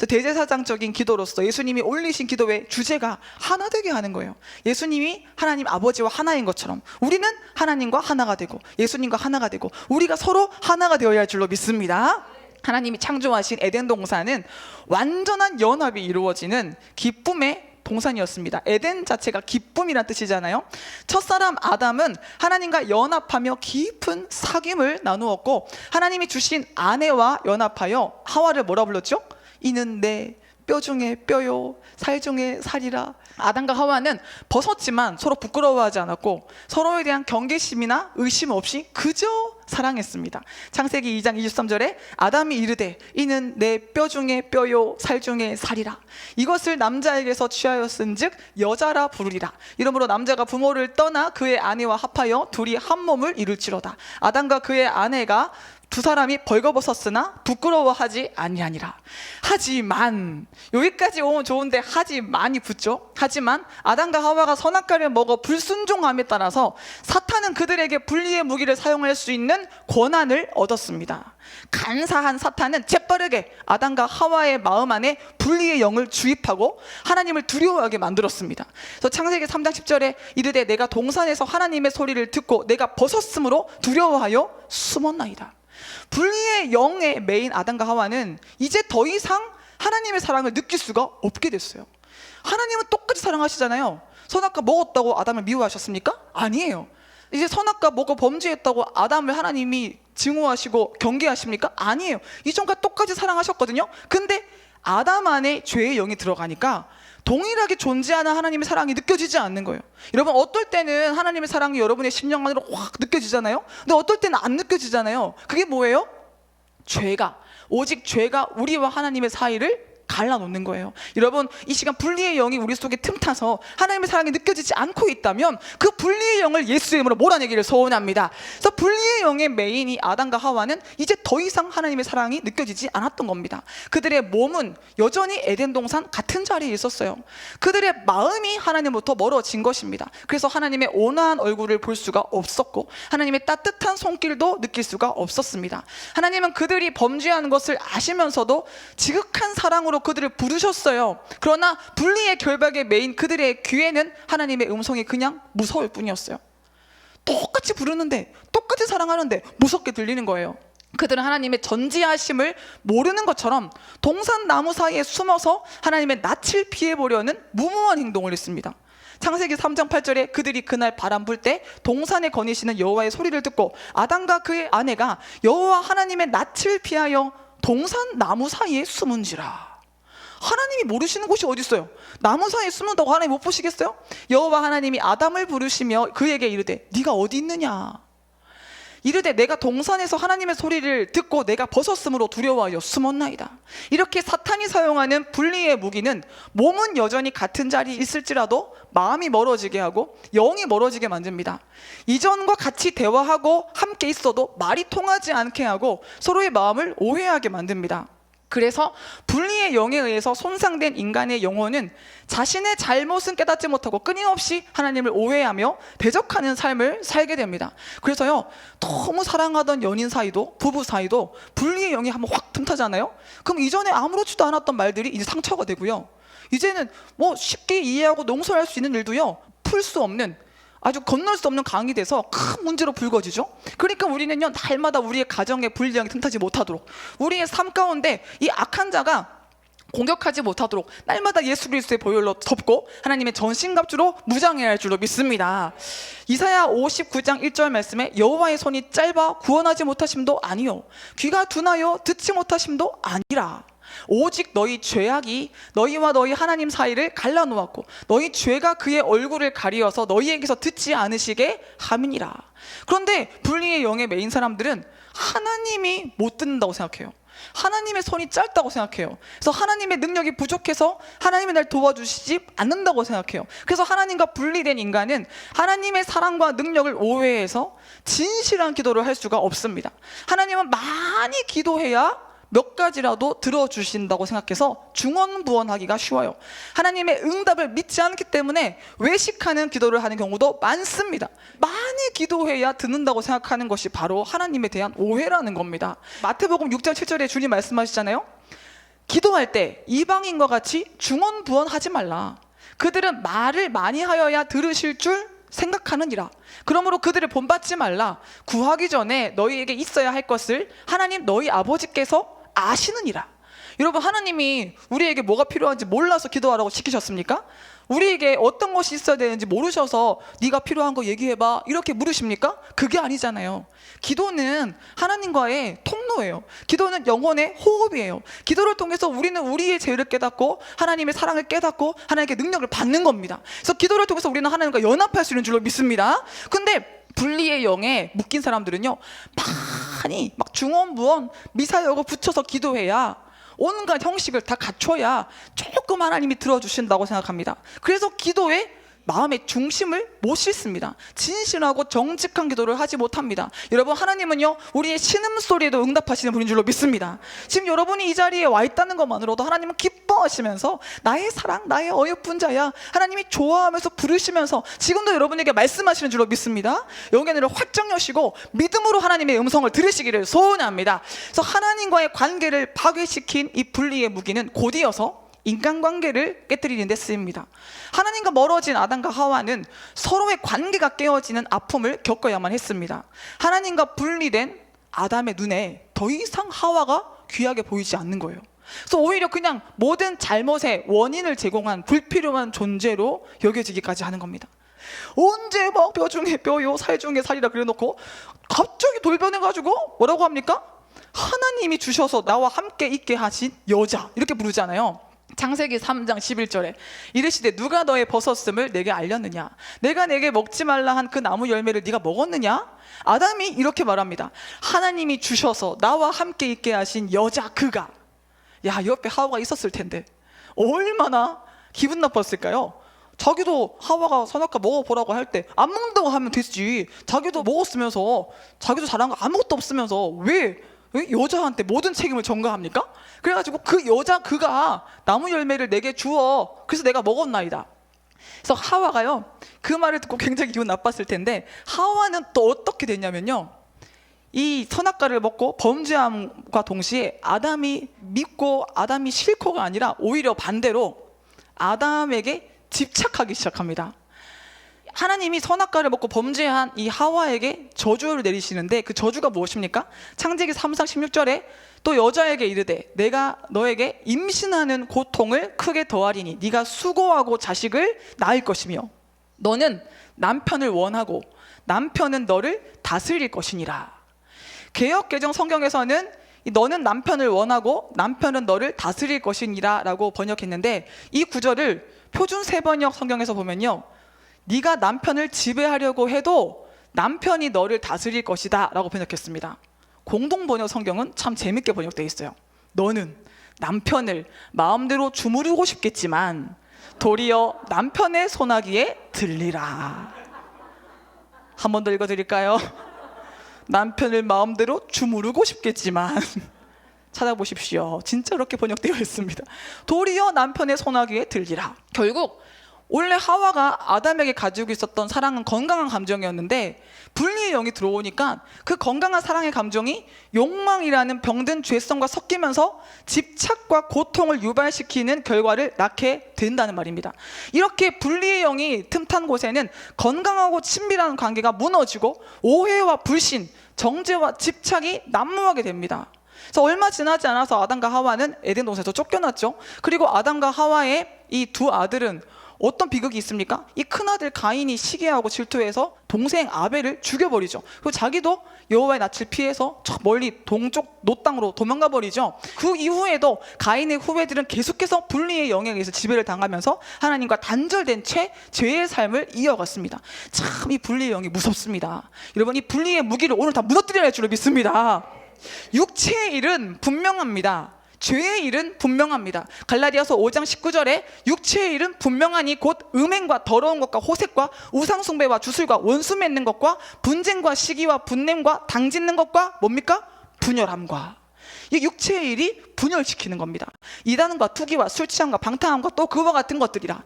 대제사장적인 기도로서 예수님이 올리신 기도의 주제가 하나 되게 하는 거예요. 예수님이 하나님 아버지와 하나인 것처럼 우리는 하나님과 하나가 되고 예수님과 하나가 되고 우리가 서로 하나가 되어야 할 줄로 믿습니다. 하나님이 창조하신 에덴 동산은 완전한 연합이 이루어지는 기쁨의 동산이었습니다. 에덴 자체가 기쁨이란 뜻이잖아요. 첫사람 아담은 하나님과 연합하며 깊은 사귐을 나누었고 하나님이 주신 아내와 연합하여 하와를 뭐라 불렀죠? 이는 내 뼈 중에 뼈요 살 중에 살이라. 아담과 하와는 벗었지만 서로 부끄러워하지 않았고 서로에 대한 경계심이나 의심 없이 그저 사랑했습니다. 창세기 2장 23절에 아담이 이르되 이는 내 뼈 중에 뼈요 살 중에 살이라. 이것을 남자에게서 취하였은즉 여자라 부르리라. 이러므로 남자가 부모를 떠나 그의 아내와 합하여 둘이 한 몸을 이룰지로다. 아담과 그의 아내가 두 사람이 벌거벗었으나 부끄러워하지 아니하니라. 하지만, 여기까지 오면 좋은데 하지만이 붙죠. 하지만 아담과 하와가 선악과를 먹어 불순종함에 따라서 사탄은 그들에게 분리의 무기를 사용할 수 있는 권한을 얻었습니다. 간사한 사탄은 재빠르게 아담과 하와의 마음 안에 분리의 영을 주입하고 하나님을 두려워하게 만들었습니다. 그래서 창세기 3장 10절에 이르되 내가 동산에서 하나님의 소리를 듣고 내가 벗었으므로 두려워하여 숨었나이다. 분리의 영의 메인 아담과 하와는 이제 더 이상 하나님의 사랑을 느낄 수가 없게 됐어요. 하나님은 똑같이 사랑하시잖아요. 선악과 먹었다고 아담을 미워하셨습니까? 아니에요. 이제 선악과 먹어 범죄했다고 아담을 하나님이 증오하시고 경계하십니까? 아니에요. 이전과 똑같이 사랑하셨거든요. 근데 아담 안에 죄의 영이 들어가니까 동일하게 존재하는 하나님의 사랑이 느껴지지 않는 거예요. 여러분, 어떨 때는 하나님의 사랑이 여러분의 심령 안으로 확 느껴지잖아요. 근데 어떨 때는 안 느껴지잖아요. 그게 뭐예요? 죄가, 오직 죄가 우리와 하나님의 사이를 갈라놓는 거예요. 여러분, 이 시간 분리의 영이 우리 속에 틈타서 하나님의 사랑이 느껴지지 않고 있다면 그 분리의 영을 예수의 이름으로 몰아내기를 소원합니다. 그래서 분리의 영의 메인이 아담과 하와는 이제 더 이상 하나님의 사랑이 느껴지지 않았던 겁니다. 그들의 몸은 여전히 에덴 동산 같은 자리에 있었어요. 그들의 마음이 하나님부터 멀어진 것입니다. 그래서 하나님의 온화한 얼굴을 볼 수가 없었고 하나님의 따뜻한 손길도 느낄 수가 없었습니다. 하나님은 그들이 범죄하는 것을 아시면서도 지극한 사랑으로 그들을 부르셨어요. 그러나 분리의 결박의 메인 그들의 귀에는 하나님의 음성이 그냥 무서울 뿐이었어요. 똑같이 부르는데 똑같이 사랑하는데 무섭게 들리는 거예요. 그들은 하나님의 전지하심을 모르는 것처럼 동산 나무 사이에 숨어서 하나님의 낯을 피해보려는 무모한 행동을 했습니다. 창세기 3장 8절에 그들이 그날 바람 불 때 동산에 거니시는 여호와의 소리를 듣고 아담과 그의 아내가 여호와 하나님의 낯을 피하여 동산 나무 사이에 숨은지라. 하나님이 모르시는 곳이 어디 있어요? 나무 사이에 숨는다고 하나님 못 보시겠어요? 여호와 하나님이 아담을 부르시며 그에게 이르되 네가 어디 있느냐? 이르되 내가 동산에서 하나님의 소리를 듣고 내가 벗었으므로 두려워하여 숨었나이다. 이렇게 사탄이 사용하는 분리의 무기는 몸은 여전히 같은 자리에 있을지라도 마음이 멀어지게 하고 영이 멀어지게 만듭니다. 이전과 같이 대화하고 함께 있어도 말이 통하지 않게 하고 서로의 마음을 오해하게 만듭니다. 그래서 분리의 영에 의해서 손상된 인간의 영혼은 자신의 잘못은 깨닫지 못하고 끊임없이 하나님을 오해하며 대적하는 삶을 살게 됩니다. 그래서요, 너무 사랑하던 연인 사이도 부부 사이도 분리의 영이 한번 확 틈타잖아요. 그럼 이전에 아무렇지도 않았던 말들이 이제 상처가 되고요, 이제는 뭐 쉽게 이해하고 용서할 수 있는 일도요, 풀 수 없는, 아주 건널 수 없는 강이 돼서 큰 문제로 불거지죠. 그러니까 우리는요, 날마다 우리의 가정의 분리형이 틈타지 못하도록, 우리의 삶 가운데 이 악한 자가 공격하지 못하도록 날마다 예수 그리스도의 보혈로 덮고 하나님의 전신갑주로 무장해야 할 줄로 믿습니다. 이사야 59장 1절 말씀에 여호와의 손이 짧아 구원하지 못하심도 아니요 귀가 둔하여 듣지 못하심도 아니라 오직 너희 죄악이 너희와 너희 하나님 사이를 갈라놓았고 너희 죄가 그의 얼굴을 가리어서 너희에게서 듣지 않으시게 함이니라. 그런데 분리의 영에 매인 사람들은 하나님이 못 듣는다고 생각해요. 하나님의 손이 짧다고 생각해요. 그래서 하나님의 능력이 부족해서 하나님이 날 도와주시지 않는다고 생각해요. 그래서 하나님과 분리된 인간은 하나님의 사랑과 능력을 오해해서 진실한 기도를 할 수가 없습니다. 하나님은 많이 기도해야 몇 가지라도 들어주신다고 생각해서 중언부언하기가 쉬워요. 하나님의 응답을 믿지 않기 때문에 외식하는 기도를 하는 경우도 많습니다. 많이 기도해야 듣는다고 생각하는 것이 바로 하나님에 대한 오해라는 겁니다. 마태복음 6장 7절에 주님 말씀하시잖아요. 기도할 때 이방인과 같이 중언부언하지 말라. 그들은 말을 많이 하여야 들으실 줄 생각하느니라. 그러므로 그들을 본받지 말라. 구하기 전에 너희에게 있어야 할 것을 하나님 너희 아버지께서 아시느니라. 여러분, 하나님이 우리에게 뭐가 필요한지 몰라서 기도하라고 시키셨습니까? 우리에게 어떤 것이 있어야 되는지 모르셔서 네가 필요한 거 얘기해봐 이렇게 물으십니까? 그게 아니잖아요. 기도는 하나님과의 통로예요. 기도는 영혼의 호흡이에요. 기도를 통해서 우리는 우리의 죄를 깨닫고 하나님의 사랑을 깨닫고 하나님께 능력을 받는 겁니다. 그래서 기도를 통해서 우리는 하나님과 연합할 수 있는 줄로 믿습니다. 근데 분리의 영에 묶인 사람들은요, 많이 막 중언부언 미사여구 붙여서 기도해야, 온갖 형식을 다 갖춰야 조금 하나님이 들어주신다고 생각합니다. 그래서 기도에 마음의 중심을 못 싣습니다. 진실하고 정직한 기도를 하지 못합니다. 여러분, 하나님은요, 우리의 신음소리에도 응답하시는 분인 줄로 믿습니다. 지금 여러분이 이 자리에 와 있다는 것만으로도 하나님은 기뻐하시면서 나의 사랑, 나의 어여쁜 자야, 하나님이 좋아하면서 부르시면서 지금도 여러분에게 말씀하시는 줄로 믿습니다. 영의 눈을 활짝 여시고 믿음으로 하나님의 음성을 들으시기를 소원합니다. 그래서 하나님과의 관계를 파괴시킨 이 분리의 무기는 곧이어서 인간관계를 깨뜨리는 데 쓰입니다. 하나님과 멀어진 아담과 하와는 서로의 관계가 깨어지는 아픔을 겪어야만 했습니다. 하나님과 분리된 아담의 눈에 더 이상 하와가 귀하게 보이지 않는 거예요. 그래서 오히려 그냥 모든 잘못의 원인을 제공한 불필요한 존재로 여겨지기까지 하는 겁니다. 언제 막 뼈 중에 뼈요 살 중에 살이라 그래놓고 갑자기 돌변해가지고 뭐라고 합니까? 하나님이 주셔서 나와 함께 있게 하신 여자 이렇게 부르잖아요. 창세기 3장 11절에 이르시되 누가 너의 벗었음을 내게 알렸느냐? 내가 내게 먹지 말라 한 그 나무 열매를 네가 먹었느냐? 아담이 이렇게 말합니다. 하나님이 주셔서 나와 함께 있게 하신 여자 그가. 야, 옆에 하와가 있었을 텐데 얼마나 기분 나빴을까요? 자기도 하와가 선악과 먹어보라고 할 때 안 먹는다고 하면 됐지. 자기도 먹었으면서 자기도 잘한 거 아무것도 없으면서 왜 여자한테 모든 책임을 전가합니까? 그래가지고 그 여자 그가 나무 열매를 내게 주어 그래서 내가 먹었나이다. 그래서 하와가요, 그 말을 듣고 굉장히 기분 나빴을 텐데 하와는 또 어떻게 됐냐면요, 이 선악과를 먹고 범죄함과 동시에 아담이 믿고 아담이 싫고가 아니라 오히려 반대로 아담에게 집착하기 시작합니다. 하나님이 선악과를 먹고 범죄한 이 하와에게 저주를 내리시는데 그 저주가 무엇입니까? 창세기 3장 16절에 또 여자에게 이르되 내가 너에게 임신하는 고통을 크게 더하리니 네가 수고하고 자식을 낳을 것이며. 너는 남편을 원하고 남편은 너를 다스릴 것이니라. 개역개정 성경에서는 너는 남편을 원하고 남편은 너를 다스릴 것이니라 라고 번역했는데, 이 구절을 표준 세번역 성경에서 보면요, 네가 남편을 지배하려고 해도 남편이 너를 다스릴 것이다 라고 번역했습니다. 공동번역 성경은 참 재밌게 번역되어 있어요. 너는 남편을 마음대로 주무르고 싶겠지만 도리어 남편의 손아귀에 들리라. 한 번 더 읽어드릴까요? 남편을 마음대로 주무르고 싶겠지만 찾아보십시오. 진짜 그렇게 번역되어 있습니다. 도리어 남편의 손아귀에 들리라. 결국 원래 하와가 아담에게 가지고 있었던 사랑은 건강한 감정이었는데, 분리의 영이 들어오니까 그 건강한 사랑의 감정이 욕망이라는 병든 죄성과 섞이면서 집착과 고통을 유발시키는 결과를 낳게 된다는 말입니다. 이렇게 분리의 영이 틈탄 곳에는 건강하고 친밀한 관계가 무너지고 오해와 불신, 정죄와 집착이 난무하게 됩니다. 그래서 얼마 지나지 않아서 아담과 하와는 에덴 동산에서 쫓겨났죠. 그리고 아담과 하와의 이 두 아들은 어떤 비극이 있습니까? 이 큰아들 가인이 시기하고 질투해서 동생 아벨을 죽여버리죠. 그리고 자기도 여호와의 낯을 피해서 저 멀리 동쪽 노 땅으로 도망가 버리죠. 그 이후에도 가인의 후배들은 계속해서 분리의 영에 의해서 지배를 당하면서 하나님과 단절된 채 죄의 삶을 이어갔습니다. 참 이 분리의 영이 무섭습니다. 여러분, 이 분리의 무기를 오늘 다 무너뜨려야 할 줄로 믿습니다. 육체의 일은 분명합니다. 죄의 일은 분명합니다. 갈라디아서 5장 19절에 육체의 일은 분명하니 곧 음행과 더러운 것과 호색과 우상숭배와 주술과 원수 맺는 것과 분쟁과 시기와 분냄과 당짓는 것과 뭡니까? 분열함과. 이 육체의 일이 분열시키는 겁니다. 이단과 투기와 술 취함과 방탕함과 또 그와 같은 것들이라.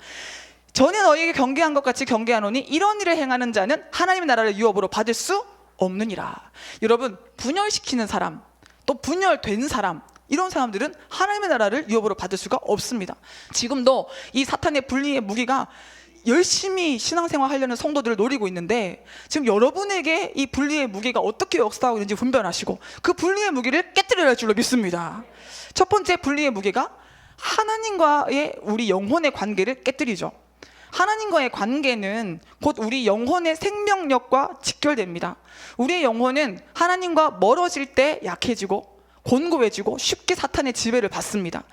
전에 너희에게 경계한 것 같이 경계하노니 이런 일을 행하는 자는 하나님의 나라를 유업으로 받을 수 없느니라. 여러분, 분열시키는 사람, 또 분열된 사람, 이런 사람들은 하나님의 나라를 유업으로 받을 수가 없습니다. 지금도 이 사탄의 분리의 무기가 열심히 신앙생활 하려는 성도들을 노리고 있는데, 지금 여러분에게 이 분리의 무기가 어떻게 역사하고 있는지 분별하시고 그 분리의 무기를 깨뜨려야 할 줄로 믿습니다. 첫 번째 분리의 무기가 하나님과의 우리 영혼의 관계를 깨뜨리죠. 하나님과의 관계는 곧 우리 영혼의 생명력과 직결됩니다. 우리의 영혼은 하나님과 멀어질 때 약해지고 곤고해지고 쉽게 사탄의 지배를 받습니다.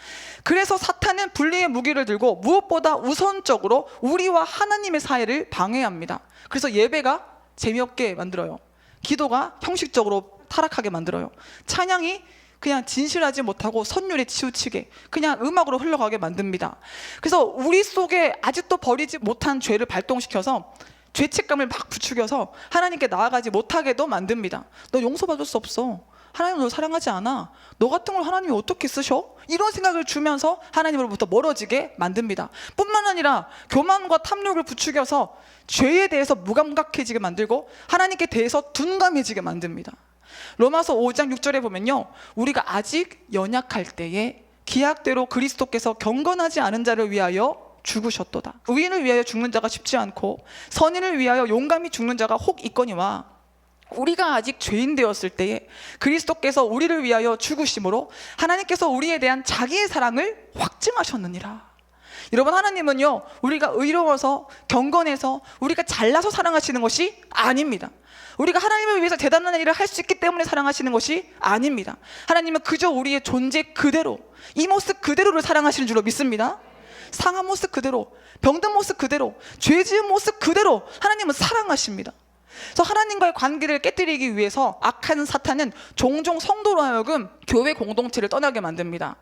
그래서 사탄은 분리의 무기를 들고 무엇보다 우선적으로 우리와 하나님의 사이를 방해합니다. 그래서 예배가 재미없게 만들어요. 기도가 형식적으로 타락하게 만들어요. 찬양이 그냥 진실하지 못하고 선율에 치우치게 그냥 음악으로 흘러가게 만듭니다. 그래서 우리 속에 아직도 버리지 못한 죄를 발동시켜서 죄책감을 막 부추겨서 하나님께 나아가지 못하게도 만듭니다. 너 용서받을 수 없어. 하나님 널 사랑하지 않아. 너 같은 걸 하나님이 어떻게 쓰셔? 이런 생각을 주면서 하나님으로부터 멀어지게 만듭니다. 뿐만 아니라 교만과 탐욕을 부추겨서 죄에 대해서 무감각해지게 만들고 하나님께 대해서 둔감해지게 만듭니다. 로마서 5장 6절에 보면요, 우리가 아직 연약할 때에 기약대로 그리스도께서 경건하지 않은 자를 위하여 죽으셨도다. 의인을 위하여 죽는 자가 쉽지 않고 선인을 위하여 용감히 죽는 자가 혹 있거니와, 우리가 아직 죄인 되었을 때에 그리스도께서 우리를 위하여 죽으심으로 하나님께서 우리에 대한 자기의 사랑을 확증하셨느니라. 여러분, 하나님은요, 우리가 의로워서 경건해서 우리가 잘나서 사랑하시는 것이 아닙니다. 우리가 하나님을 위해서 대단한 일을 할 수 있기 때문에 사랑하시는 것이 아닙니다. 하나님은 그저 우리의 존재 그대로, 이 모습 그대로를 사랑하시는 줄로 믿습니다. 상한 모습 그대로, 병든 모습 그대로, 죄 지은 모습 그대로 하나님은 사랑하십니다. 그래서 하나님과의 관계를 깨뜨리기 위해서 악한 사탄은 종종 성도로 하여금 교회 공동체를 떠나게 만듭니다.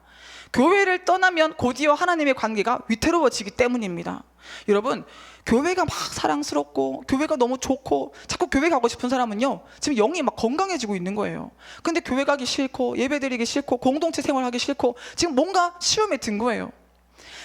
교회를 떠나면 곧이어 하나님의 관계가 위태로워지기 때문입니다. 여러분, 교회가 막 사랑스럽고 교회가 너무 좋고 자꾸 교회 가고 싶은 사람은요, 지금 영이 막 건강해지고 있는 거예요. 근데 교회 가기 싫고 예배드리기 싫고 공동체 생활하기 싫고 지금 뭔가 시험에 든 거예요.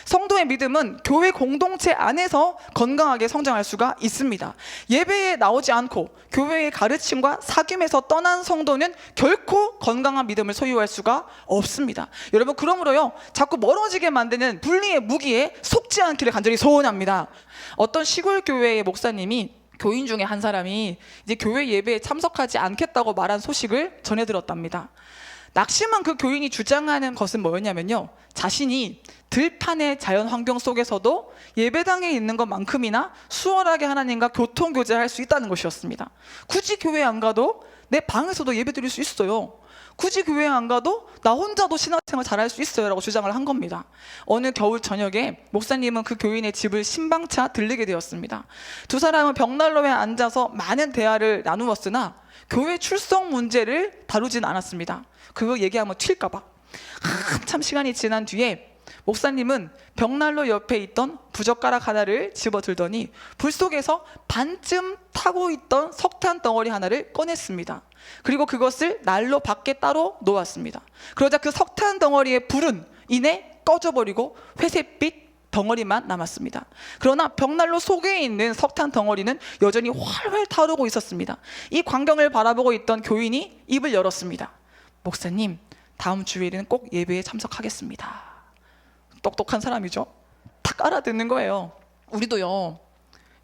성도의 믿음은 교회 공동체 안에서 건강하게 성장할 수가 있습니다. 예배에 나오지 않고 교회의 가르침과 사귐에서 떠난 성도는 결코 건강한 믿음을 소유할 수가 없습니다. 여러분, 그러므로요, 자꾸 멀어지게 만드는 분리의 무기에 속지 않기를 간절히 소원합니다. 어떤 시골 교회의 목사님이 교인 중에 한 사람이 이제 교회 예배에 참석하지 않겠다고 말한 소식을 전해 들었답니다. 낙심한 그 교인이 주장하는 것은 뭐였냐면요, 자신이 들판의 자연 환경 속에서도 예배당에 있는 것만큼이나 수월하게 하나님과 교통교제할 수 있다는 것이었습니다. 굳이 교회 안 가도 내 방에서도 예배 드릴 수 있어요. 굳이 교회 안 가도 나 혼자도 신앙생활 잘할 수 있어요 라고 주장을 한 겁니다. 어느 겨울 저녁에 목사님은 그 교인의 집을 신방차 들르게 되었습니다. 두 사람은 벽난로에 앉아서 많은 대화를 나누었으나 교회 출석 문제를 다루지는 않았습니다. 그거 얘기하면 튈까 봐. 한참 시간이 지난 뒤에 목사님은 벽난로 옆에 있던 부젓가락 하나를 집어들더니 불 속에서 반쯤 타고 있던 석탄 덩어리 하나를 꺼냈습니다. 그리고 그것을 난로 밖에 따로 놓았습니다. 그러자 그 석탄 덩어리의 불은 이내 꺼져버리고 회색빛 덩어리만 남았습니다. 그러나 벽난로 속에 있는 석탄 덩어리는 여전히 활활 타오르고 있었습니다. 이 광경을 바라보고 있던 교인이 입을 열었습니다. 목사님, 다음 주일에는 꼭 예배에 참석하겠습니다. 똑똑한 사람이죠. 딱 알아듣는 거예요. 우리도요,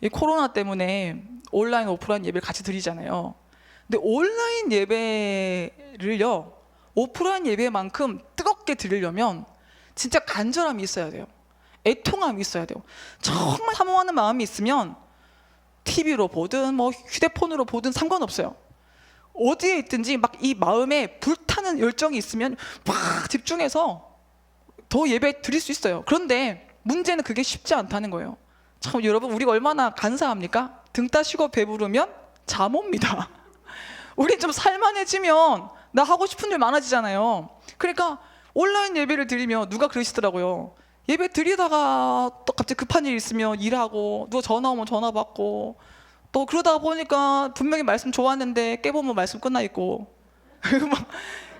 이 코로나 때문에 온라인 오프라인 예배를 같이 드리잖아요. 근데 온라인 예배를요, 오프라인 예배만큼 뜨겁게 드리려면 진짜 간절함이 있어야 돼요. 애통함이 있어야 돼요. 정말 사모하는 마음이 있으면 TV로 보든 뭐 휴대폰으로 보든 상관없어요. 어디에 있든지 막 이 마음에 불타는 열정이 있으면 막 집중해서 더 예배 드릴 수 있어요. 그런데 문제는 그게 쉽지 않다는 거예요. 참, 여러분, 우리가 얼마나 간사합니까? 등 따시고 배부르면 잠 옵니다. 우리 좀 살만해지면 나 하고 싶은 일 많아지잖아요. 그러니까 온라인 예배를 드리면 누가 그러시더라고요. 예배 드리다가 또 갑자기 급한 일 있으면 일하고, 누가 전화 오면 전화 받고, 또 그러다가 보니까 분명히 말씀 좋았는데 깨보면 말씀 끝나 있고 막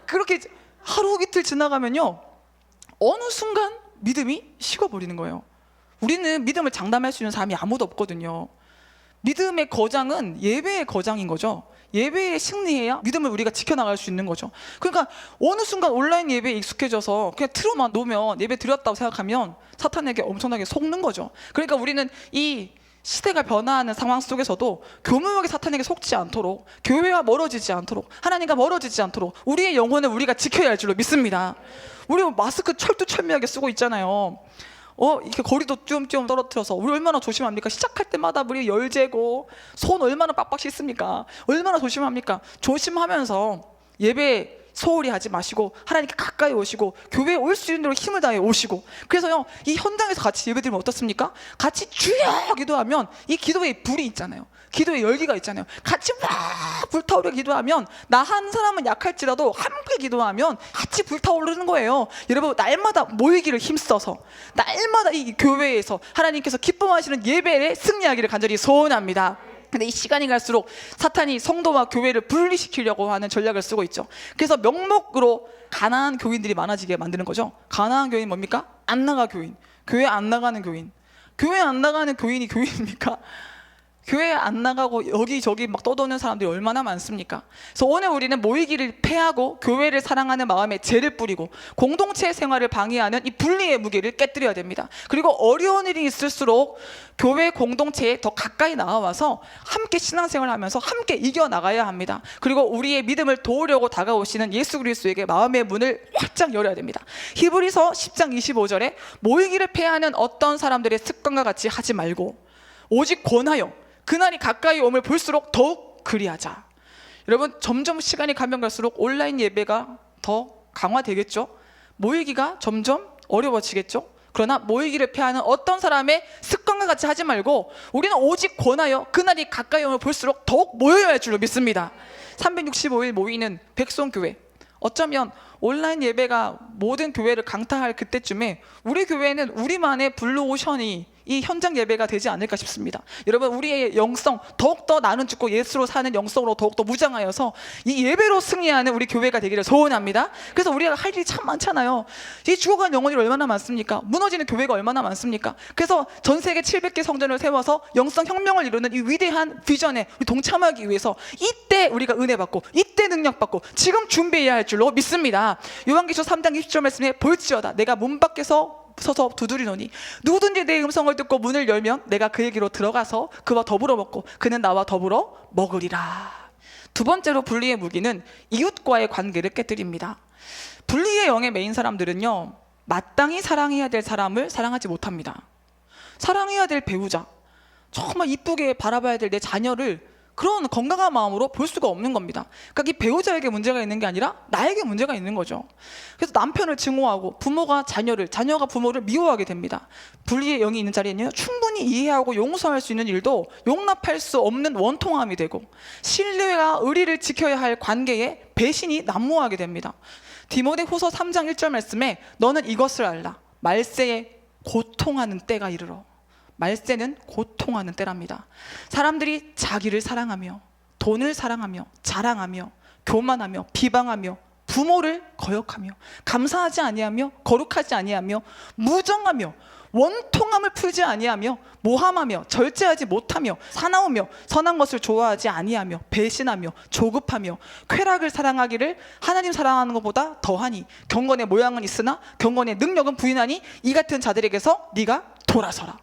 그렇게 하루 이틀 지나가면요, 어느 순간 믿음이 식어버리는 거예요. 우리는 믿음을 장담할 수 있는 사람이 아무도 없거든요. 믿음의 거장은 예배의 거장인 거죠. 예배에 승리해야 믿음을 우리가 지켜나갈 수 있는 거죠. 그러니까 어느 순간 온라인 예배에 익숙해져서 그냥 틀어만 놓으면 예배 드렸다고 생각하면 사탄에게 엄청나게 속는 거죠. 그러니까 우리는 이 시대가 변화하는 상황 속에서도 교묘하게 사탄에게 속지 않도록, 교회와 멀어지지 않도록, 하나님과 멀어지지 않도록 우리의 영혼을 우리가 지켜야 할 줄로 믿습니다. 우리 마스크 철두철미하게 쓰고 있잖아요. 이렇게 거리도 띄엄띄엄 떨어뜨려서 우리 얼마나 조심합니까? 시작할 때마다 우리 열 재고 손 얼마나 빡빡 씻습니까? 얼마나 조심합니까? 조심하면서 예배 소홀히 하지 마시고 하나님께 가까이 오시고 교회에 올 수 있는 대로 힘을 다해 오시고, 그래서요, 이 현장에서 같이 예배드리면 어떻습니까? 같이 주여 기도하면 이 기도의 불이 있잖아요. 기도의 열기가 있잖아요. 같이 막 불타오르게 기도하면, 나 한 사람은 약할지라도 함께 기도하면 같이 불타오르는 거예요. 여러분, 날마다 모이기를 힘써서 날마다 이 교회에서 하나님께서 기뻐하시는 예배에 승리하기를 간절히 소원합니다. 근데 이 시간이 갈수록 사탄이 성도와 교회를 분리시키려고 하는 전략을 쓰고 있죠. 그래서 명목으로 가난한 교인들이 많아지게 만드는 거죠. 가난한 교인 뭡니까? 안 나가 교인. 교회 안 나가는 교인. 교회 안 나가는 교인이 교인입니까? 교회 안 나가고 여기저기 막 떠도는 사람들이 얼마나 많습니까? 그래서 오늘 우리는 모이기를 패하고 교회를 사랑하는 마음에 죄를 뿌리고 공동체 생활을 방해하는 이 분리의 무게를 깨뜨려야 됩니다. 그리고 어려운 일이 있을수록 교회 공동체에 더 가까이 나와서 함께 신앙생활을 하면서 함께 이겨나가야 합니다. 그리고 우리의 믿음을 도우려고 다가오시는 예수 그리스도에게 마음의 문을 활짝 열어야 됩니다. 히브리서 10장 25절에 모이기를 패하는 어떤 사람들의 습관과 같이 하지 말고 오직 권하여 그날이 가까이 오면 볼수록 더욱 그리하자. 여러분, 점점 시간이 가면 갈수록 온라인 예배가 더 강화되겠죠. 모이기가 점점 어려워지겠죠. 그러나 모이기를 피하는 어떤 사람의 습관과 같이 하지 말고 우리는 오직 권하여 그날이 가까이 오면 볼수록 더욱 모여야 할 줄로 믿습니다. 365일 모이는 백성교회, 어쩌면 온라인 예배가 모든 교회를 강타할 그때쯤에 우리 교회는 우리만의 블루오션이 이 현장 예배가 되지 않을까 싶습니다. 여러분, 우리의 영성 더욱더 나는 죽고 예수로 사는 영성으로 더욱더 무장하여서 이 예배로 승리하는 우리 교회가 되기를 소원합니다. 그래서 우리가 할 일이 참 많잖아요. 이 죽어가는 영혼이 얼마나 많습니까? 무너지는 교회가 얼마나 많습니까? 그래서 전 세계 700개 성전을 세워서 영성 혁명을 이루는 이 위대한 비전에 동참하기 위해서 이때 우리가 은혜 받고 이때 능력 받고 지금 준비해야 할 줄로 믿습니다. 요한계시록 3장 20절 말씀에 볼지어다 내가 문 밖에서 서서 두드리노니 누구든지 내 음성을 듣고 문을 열면 내가 그에게로 들어가서 그와 더불어 먹고 그는 나와 더불어 먹으리라. 두 번째로 분리의 무기는 이웃과의 관계를 깨뜨립니다. 분리의 영에 매인 사람들은요, 마땅히 사랑해야 될 사람을 사랑하지 못합니다. 사랑해야 될 배우자, 정말 이쁘게 바라봐야 될 내 자녀를 그런 건강한 마음으로 볼 수가 없는 겁니다. 그러니까 이 배우자에게 문제가 있는 게 아니라 나에게 문제가 있는 거죠. 그래서 남편을 증오하고 부모가 자녀를, 자녀가 부모를 미워하게 됩니다. 분리의 영이 있는 자리에는 충분히 이해하고 용서할 수 있는 일도 용납할 수 없는 원통함이 되고, 신뢰와 의리를 지켜야 할 관계에 배신이 난무하게 됩니다. 디모데후서 3장 1절 말씀에 너는 이것을 알라. 말세에 고통하는 때가 이르러. 말세는 고통하는 때랍니다. 사람들이 자기를 사랑하며 돈을 사랑하며 자랑하며 교만하며 비방하며 부모를 거역하며 감사하지 아니하며 거룩하지 아니하며 무정하며 원통함을 풀지 아니하며 모함하며 절제하지 못하며 사나우며 선한 것을 좋아하지 아니하며 배신하며 조급하며 쾌락을 사랑하기를 하나님 사랑하는 것보다 더하니 경건의 모양은 있으나 경건의 능력은 부인하니 이 같은 자들에게서 네가 돌아서라.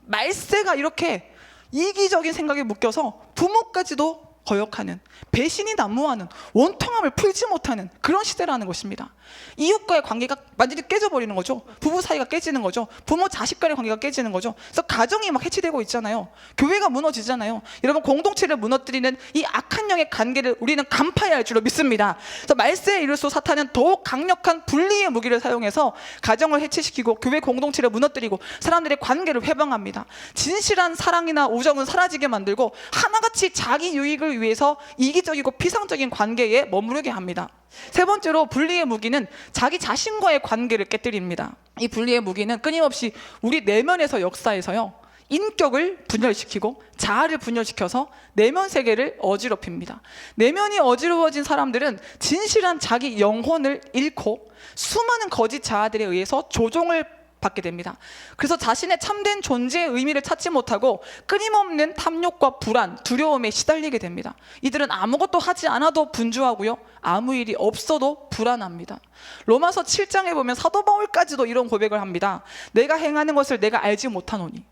말세가 이렇게 이기적인 생각에 묶여서 부모까지도 거역하는, 배신이 난무하는, 원통함을 풀지 못하는 그런 시대라는 것입니다. 이웃과의 관계가 완전히 깨져버리는 거죠. 부부 사이가 깨지는 거죠. 부모 자식 간의 관계가 깨지는 거죠. 그래서 가정이 막 해치되고 있잖아요. 교회가 무너지잖아요. 여러분, 공동체를 무너뜨리는 이 악한 영의 관계를 우리는 간파해야 할 줄로 믿습니다. 그래서 말세에 이를수록 사탄은 더욱 강력한 분리의 무기를 사용해서 가정을 해체시키고 교회 공동체를 무너뜨리고 사람들의 관계를 회방합니다. 진실한 사랑이나 우정은 사라지게 만들고 하나같이 자기 유익을 위해서 이기적이고 피상적인 관계에 머무르게 합니다. 세 번째로 분리의 무기는 자기 자신과의 관계를 깨뜨립니다. 이 분리의 무기는 끊임없이 우리 내면에서 역사에서요, 인격을 분열시키고 자아를 분열시켜서 내면 세계를 어지럽힙니다. 내면이 어지러워진 사람들은 진실한 자기 영혼을 잃고 수많은 거짓 자아들에 의해서 조종을 받게 됩니다. 그래서 자신의 참된 존재의 의미를 찾지 못하고 끊임없는 탐욕과 불안, 두려움에 시달리게 됩니다. 이들은 아무것도 하지 않아도 분주하고요, 아무 일이 없어도 불안합니다. 로마서 7장에 보면 사도 바울까지도 이런 고백을 합니다. 내가 행하는 것을 내가 알지 못하노니.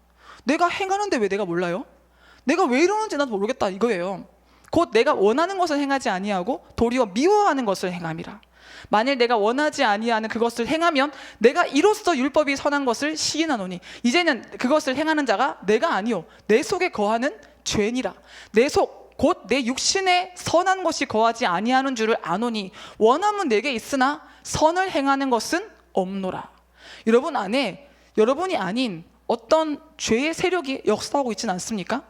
내가 행하는데 왜 내가 몰라요? 내가 왜 이러는지 나도 모르겠다 이거예요. 곧 내가 원하는 것을 행하지 아니하고 도리어 미워하는 것을 행함이라. 만일 내가 원하지 아니하는 그것을 행하면 내가 이로써 율법이 선한 것을 시인하노니 이제는 그것을 행하는 자가 내가 아니요 내 속에 거하는 죄니라. 내 속 곧 내 육신에 선한 것이 거하지 아니하는 줄을 아노니 원함은 내게 있으나 선을 행하는 것은 없노라. 여러분 안에 여러분이 아닌 어떤 죄의 세력이 역사하고 있지는 않습니까?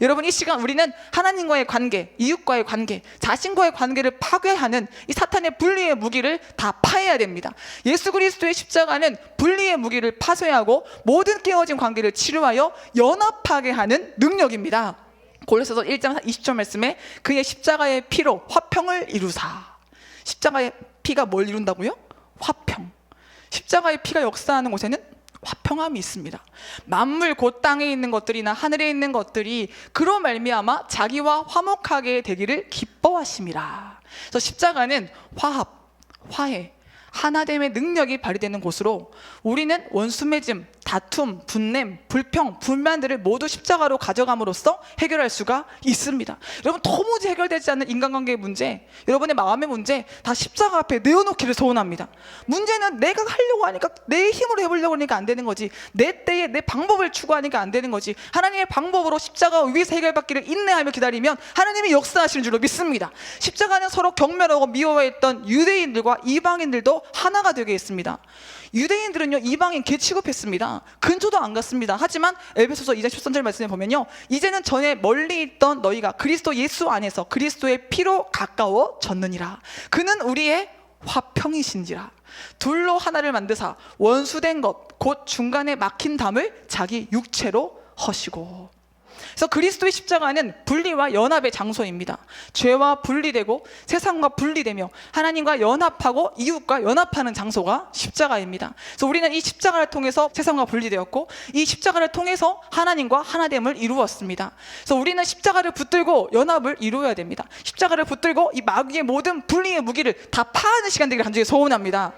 여러분, 이 시간 우리는 하나님과의 관계, 이웃과의 관계, 자신과의 관계를 파괴하는 이 사탄의 분리의 무기를 다 파해야 됩니다. 예수 그리스도의 십자가는 분리의 무기를 파쇄하고 모든 깨어진 관계를 치료하여 연합하게 하는 능력입니다. 골로새서 1장 20절 말씀에 그의 십자가의 피로 화평을 이루사. 십자가의 피가 뭘 이룬다고요? 화평. 십자가의 피가 역사하는 곳에는 화평함이 있습니다. 만물 곧 땅에 있는 것들이나 하늘에 있는 것들이 그로 말미암아 자기와 화목하게 되기를 기뻐하심이라. 그래서 십자가는 화합, 화해, 하나됨의 능력이 발휘되는 곳으로 우리는 원수 맺음, 다툼, 분냄, 불평, 불만들을 모두 십자가로 가져감으로써 해결할 수가 있습니다. 여러분, 도무지 해결되지 않는 인간관계의 문제, 여러분의 마음의 문제 다 십자가 앞에 내어놓기를 소원합니다. 문제는 내가 하려고 하니까 내 힘으로 해보려고 하니까 안 되는 거지, 내 때에 내 방법을 추구하니까 안 되는 거지. 하나님의 방법으로 십자가 위에서 해결받기를 인내하며 기다리면 하나님이 역사하시는 줄로 믿습니다. 십자가는 서로 경멸하고 미워했던 유대인들과 이방인들도 하나가 되게 했습니다. 유대인들은요, 이방인 개 취급했습니다. 근처도 안 갔습니다. 하지만 에베소서 2장 13절 말씀에 보면요, 이제는 전에 멀리 있던 너희가 그리스도 예수 안에서 그리스도의 피로 가까워졌느니라. 그는 우리의 화평이신지라. 둘로 하나를 만드사 원수된 것 곧 중간에 막힌 담을 자기 육체로 허시고. 그래서 그리스도의 십자가는 분리와 연합의 장소입니다. 죄와 분리되고 세상과 분리되며 하나님과 연합하고 이웃과 연합하는 장소가 십자가입니다. 그래서 우리는 이 십자가를 통해서 세상과 분리되었고 이 십자가를 통해서 하나님과 하나됨을 이루었습니다. 그래서 우리는 십자가를 붙들고 연합을 이루어야 됩니다. 십자가를 붙들고 이 마귀의 모든 분리의 무기를 다 파하는 시간 되기를 간절히 소원합니다.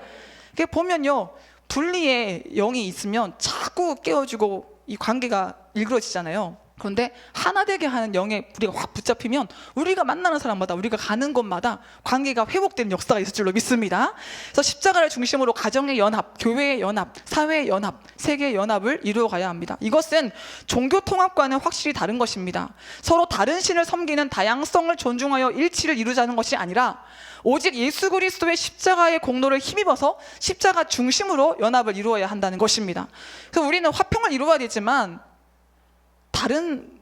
이게 보면요, 분리의 영이 있으면 자꾸 깨어지고 이 관계가 일그러지잖아요. 그런데 하나 되게 하는 영에 우리가 확 붙잡히면 우리가 만나는 사람마다, 우리가 가는 곳마다 관계가 회복되는 역사가 있을 줄로 믿습니다. 그래서 십자가를 중심으로 가정의 연합, 교회의 연합, 사회의 연합, 세계의 연합을 이루어가야 합니다. 이것은 종교 통합과는 확실히 다른 것입니다. 서로 다른 신을 섬기는 다양성을 존중하여 일치를 이루자는 것이 아니라 오직 예수 그리스도의 십자가의 공로를 힘입어서 십자가 중심으로 연합을 이루어야 한다는 것입니다. 그래서 우리는 화평을 이루어야 되지만 다른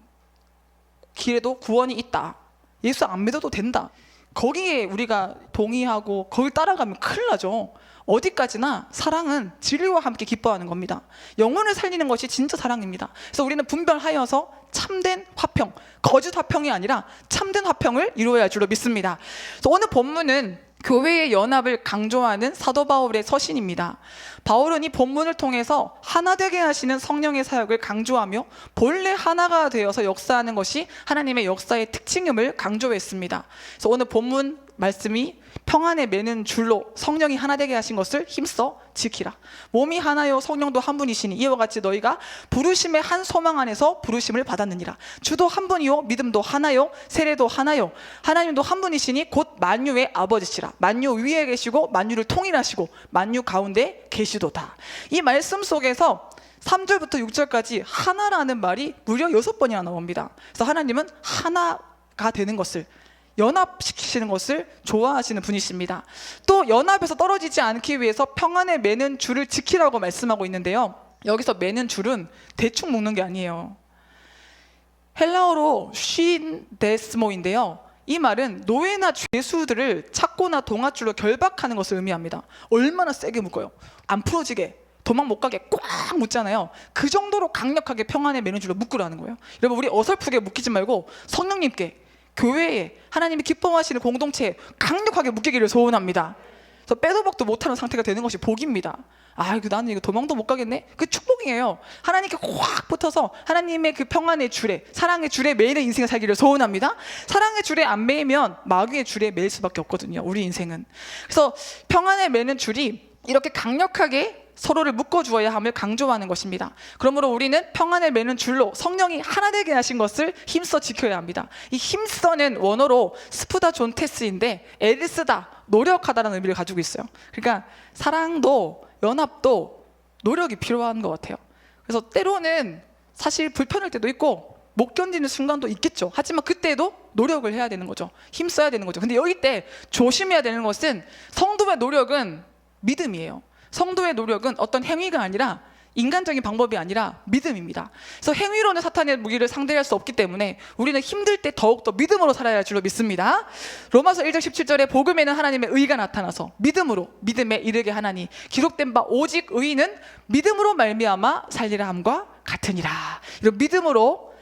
길에도 구원이 있다. 예수 안 믿어도 된다. 거기에 우리가 동의하고 거길 따라가면 큰일 나죠. 어디까지나 사랑은 진리와 함께 기뻐하는 겁니다. 영혼을 살리는 것이 진짜 사랑입니다. 그래서 우리는 분별하여서 참된 화평, 거짓 화평이 아니라 참된 화평을 이루어야 할 줄로 믿습니다. 그래서 오늘 본문은 교회의 연합을 강조하는 사도 바울의 서신입니다. 바울은 이 본문을 통해서 하나 되게 하시는 성령의 사역을 강조하며 본래 하나가 되어서 역사하는 것이 하나님의 역사의 특징임을 강조했습니다. 그래서 오늘 본문 말씀이 평안에 매는 줄로 성령이 하나 되게 하신 것을 힘써 지키라. 몸이 하나요 성령도 한 분이시니 이와 같이 너희가 부르심의 한 소망 안에서 부르심을 받았느니라. 주도 한 분이요 믿음도 하나요 세례도 하나요 하나님도 한 분이시니 곧 만유의 아버지시라. 만유 위에 계시고 만유를 통일하시고 만유 가운데 계시도다. 이 말씀 속에서 3절부터 6절까지 하나라는 말이 무려 6번이나 나옵니다. 그래서 하나님은 하나가 되는 것을, 연합시키시는 것을 좋아하시는 분이십니다. 또 연합에서 떨어지지 않기 위해서 평안에 매는 줄을 지키라고 말씀하고 있는데요, 여기서 매는 줄은 대충 묶는 게 아니에요. 헬라어로 쉰데스모인데요, 이 말은 노예나 죄수들을 착고나 동아줄로 결박하는 것을 의미합니다. 얼마나 세게 묶어요. 안 풀어지게, 도망 못 가게 꽉 묶잖아요. 그 정도로 강력하게 평안에 매는 줄로 묶으라는 거예요. 여러분, 우리 어설프게 묶이지 말고 성령님께, 교회에, 하나님이 기뻐하시는 공동체에 강력하게 묶이기를 소원합니다. 그래서 빼도 박도 못하는 상태가 되는 것이 복입니다. 나는 이거 도망도 못 가겠네? 그 축복이에요. 하나님께 확 붙어서 하나님의 그 평안의 줄에, 사랑의 줄에 매이는 인생을 살기를 소원합니다. 사랑의 줄에 안 매이면 마귀의 줄에 매일 수밖에 없거든요, 우리 인생은. 그래서 평안에 매는 줄이 이렇게 강력하게 서로를 묶어주어야 함을 강조하는 것입니다. 그러므로 우리는 평안을 매는 줄로 성령이 하나 되게 하신 것을 힘써 지켜야 합니다. 이 힘써는 원어로 스푸다 존테스인데 애쓰다, 노력하다라는 의미를 가지고 있어요. 그러니까 사랑도 연합도 노력이 필요한 것 같아요. 그래서 때로는 사실 불편할 때도 있고 못 견디는 순간도 있겠죠. 하지만 그때도 노력을 해야 되는 거죠. 힘써야 되는 거죠. 근데 여기 때 조심해야 되는 것은 성도의 노력은 믿음이에요. 성도의 노력은 어떤 행위가 아니라, 인간적인 방법이 아니라 믿음입니다. 그래서 행위로는 사탄의 무기를 상대할 수 없기 때문에 우리는 힘들 때 더욱더 믿음으로 살아야 할 줄로 믿습니다. 로마서 1장 17절에 복음에는 하나님의 의가 나타나서 믿음으로 믿음에 이르게 하나니 기록된 바 오직 의인은 믿음으로 말미암아 살리라 함과 같으니라. 이런 믿음으로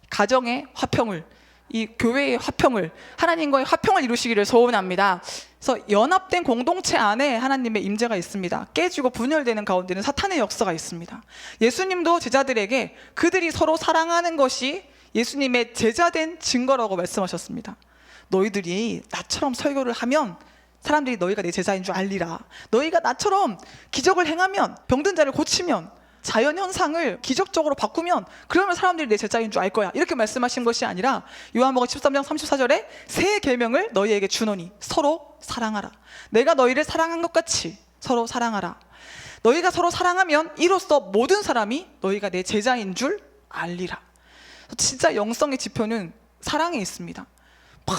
가정의 화평을, 이 교회의 화평을, 하나님과의 화평을 이루시기를 소원합니다. 그래서 연합된 공동체 안에 하나님의 임재가 있습니다. 깨지고 분열되는 가운데는 사탄의 역사가 있습니다. 예수님도 제자들에게 그들이 서로 사랑하는 것이 예수님의 제자된 증거라고 말씀하셨습니다. 너희들이 나처럼 설교를 하면 사람들이 너희가 내 제자인 줄 알리라. 너희가 나처럼 기적을 행하면, 병든 자를 고치면, 자연현상을 기적적으로 바꾸면, 그러면 사람들이 내 제자인 줄 알 거야. 이렇게 말씀하신 것이 아니라 요한복음 13장 34절에 새 계명을 너희에게 주노니 서로 사랑하라. 내가 너희를 사랑한 것 같이 서로 사랑하라. 너희가 서로 사랑하면 이로써 모든 사람이 너희가 내 제자인 줄 알리라. 진짜 영성의 지표는 사랑에 있습니다. 막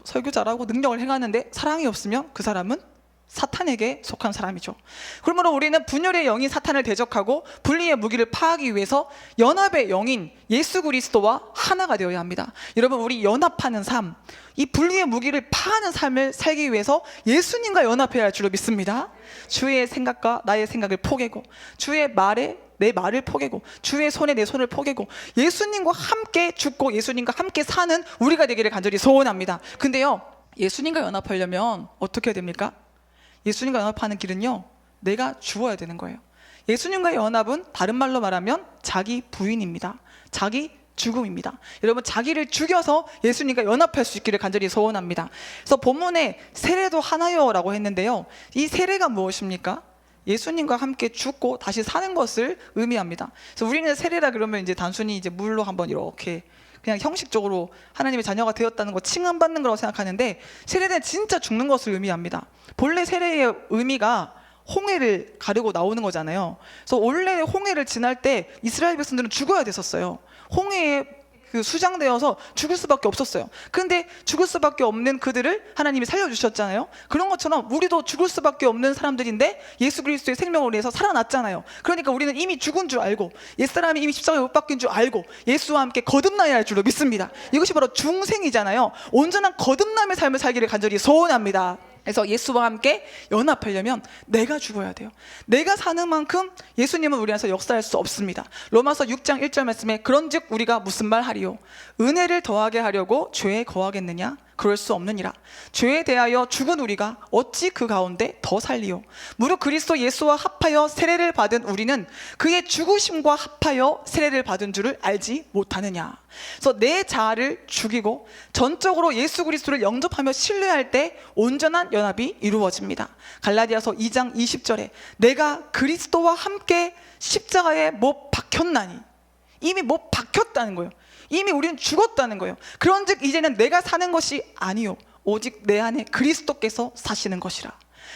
설교 잘하고 능력을 행하는데 사랑이 없으면 그 사람은 사탄에게 속한 사람이죠. 그러므로 우리는 분열의 영인 사탄을 대적하고 분리의 무기를 파하기 위해서 연합의 영인 예수 그리스도와 하나가 되어야 합니다. 여러분, 우리 연합하는 삶, 이 분리의 무기를 파하는 삶을 살기 위해서 예수님과 연합해야 할 줄로 믿습니다. 주의 생각과 나의 생각을 포개고, 주의 말에 내 말을 포개고, 주의 손에 내 손을 포개고, 예수님과 함께 죽고 예수님과 함께 사는 우리가 되기를 간절히 소원합니다. 근데요, 예수님과 연합하려면 어떻게 해야 됩니까? 예수님과 연합하는 길은요, 내가 죽어야 되는 거예요. 예수님과의 연합은 다른 말로 말하면 자기 부인입니다. 자기 죽음입니다. 여러분, 자기를 죽여서 예수님과 연합할 수 있기를 간절히 소원합니다. 그래서 본문에 세례도 하나요 라고 했는데요, 이 세례가 무엇입니까? 예수님과 함께 죽고 다시 사는 것을 의미합니다. 그래서 우리는 세례라 그러면 이제 단순히 이제 물로 한번 이렇게 그냥 형식적으로 하나님의 자녀가 되었다는 거 칭함받는 거라고 생각하는데, 세례는 진짜 죽는 것을 의미합니다. 본래 세례의 의미가 홍해를 가르고 나오는 거잖아요. 그래서 원래 홍해를 지날 때 이스라엘 백성들은 죽어야 됐었어요. 홍해에 수장되어서 죽을 수밖에 없었어요. 근데 죽을 수밖에 없는 그들을 하나님이 살려주셨잖아요. 그런 것처럼 우리도 죽을 수밖에 없는 사람들인데 예수 그리스도의 생명을 위해서 살아났잖아요. 그러니까 우리는 이미 죽은 줄 알고, 옛사람이 이미 십자가에 못 박힌 줄 알고 예수와 함께 거듭나야 할 줄로 믿습니다. 이것이 바로 중생이잖아요. 온전한 거듭남의 삶을 살기를 간절히 소원합니다. 그래서 예수와 함께 연합하려면 내가 죽어야 돼요. 내가 사는 만큼 예수님은 우리 안에서 역사할 수 없습니다. 로마서 6장 1절 말씀에 그런즉 우리가 무슨 말 하리요? 은혜를 더하게 하려고 죄에 거하겠느냐? 그럴 수 없느니라. 죄에 대하여 죽은 우리가 어찌 그 가운데 더 살리요? 무릇 그리스도 예수와 합하여 세례를 받은 우리는 그의 죽으심과 합하여 세례를 받은 줄을 알지 못하느냐. 그래서 내 자아를 죽이고 전적으로 예수 그리스도를 영접하며 신뢰할 때 온전한 연합이 이루어집니다. 갈라디아서 2장 20절에 내가 그리스도와 함께 십자가에 못 박혔나니, 이미 못 박혔다는 거예요. 이미 우리는 죽었다는 거예요. 그런즉 이제는 내가 사는 것이 아니요 오직 내 안에 그리스도께서 사시는 것이라.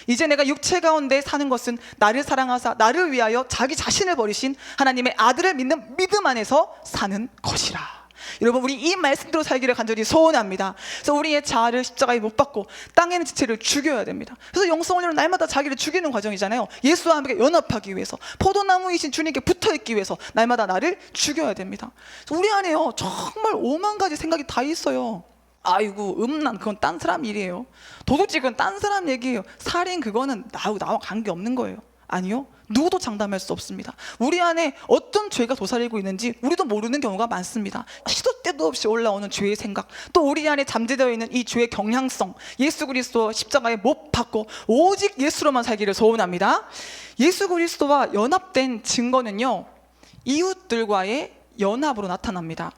이제 내가 육체 가운데 사는 것은 나를 사랑하사 나를 위하여 자기 자신을 버리신 하나님의 아들을 믿는 믿음 안에서 사는 것이라. 여러분, 우리 이 말씀대로 살기를 간절히 소원합니다. 그래서 우리의 자아를 십자가에 못 박고 땅에 있는 지체를 죽여야 됩니다. 그래서 영성원으로 날마다 자기를 죽이는 과정이잖아요. 예수와 함께 연합하기 위해서, 포도나무이신 주님께 붙어있기 위해서 날마다 나를 죽여야 됩니다. 그래서 우리 안에요 정말 오만 가지 생각이 다 있어요. 아이고 음란 그건 딴 사람 일이에요. 도둑질 그건 딴 사람 얘기예요. 살인 그거는 나와 관계없는 거예요. 아니요, 누구도 장담할 수 없습니다. 우리 안에 어떤 죄가 도사리고 있는지 우리도 모르는 경우가 많습니다. 시도 때도 없이 올라오는 죄의 생각, 또 우리 안에 잠재되어 있는 이 죄의 경향성, 예수 그리스도 십자가에 못 박고 오직 예수로만 살기를 소원합니다. 예수 그리스도와 연합된 증거는요 이웃들과의 연합으로 나타납니다.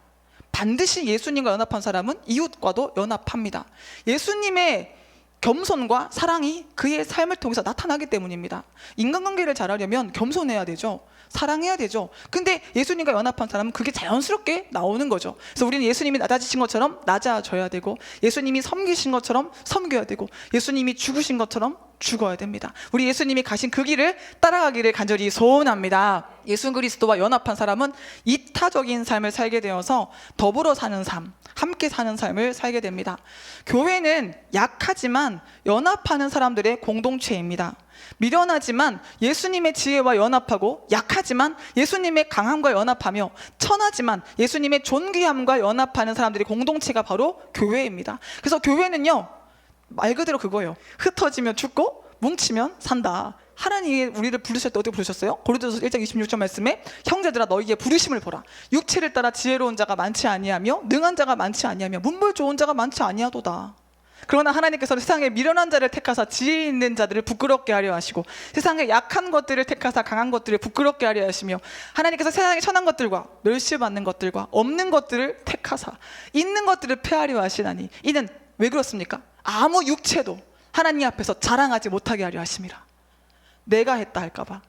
반드시 예수님과 연합한 사람은 이웃과도 연합합니다. 예수님의 겸손과 사랑이 그의 삶을 통해서 나타나기 때문입니다. 인간관계를 잘하려면 겸손해야 되죠. 사랑해야 되죠. 근데 예수님과 연합한 사람은 그게 자연스럽게 나오는 거죠. 그래서 우리는 예수님이 낮아지신 것처럼 낮아져야 되고, 예수님이 섬기신 것처럼 섬겨야 되고, 예수님이 죽으신 것처럼 죽어야 됩니다. 우리 예수님이 가신 그 길을 따라가기를 간절히 소원합니다. 예수 그리스도와 연합한 사람은 이타적인 삶을 살게 되어서 더불어 사는 삶, 함께 사는 삶을 살게 됩니다. 교회는 약하지만 연합하는 사람들의 공동체입니다. 미련하지만 예수님의 지혜와 연합하고, 약하지만 예수님의 강함과 연합하며, 천하지만 예수님의 존귀함과 연합하는 사람들의 공동체가 바로 교회입니다. 그래서 교회는요 말 그대로 그거예요. 흩어지면 죽고 뭉치면 산다. 하나님이 우리를 부르실 때 어떻게 부르셨어요? 고린도서 1장 26절 말씀에 형제들아 너희의 부르심을 보라. 육체를 따라 지혜로운 자가 많지 아니하며 능한 자가 많지 아니하며 문벌 좋은 자가 많지 아니하도다. 그러나 하나님께서는 세상에 미련한 자를 택하사 지혜 있는 자들을 부끄럽게 하려 하시고, 세상에 약한 것들을 택하사 강한 것들을 부끄럽게 하려 하시며, 하나님께서 세상에 천한 것들과 멸시받는 것들과 없는 것들을 택하사 있는 것들을 폐하려 하시나니, 이는 왜 그렇습니까? 아무 육체도 하나님 앞에서 자랑하지 못하게 하려 하심이라. 내가 했다 할까봐.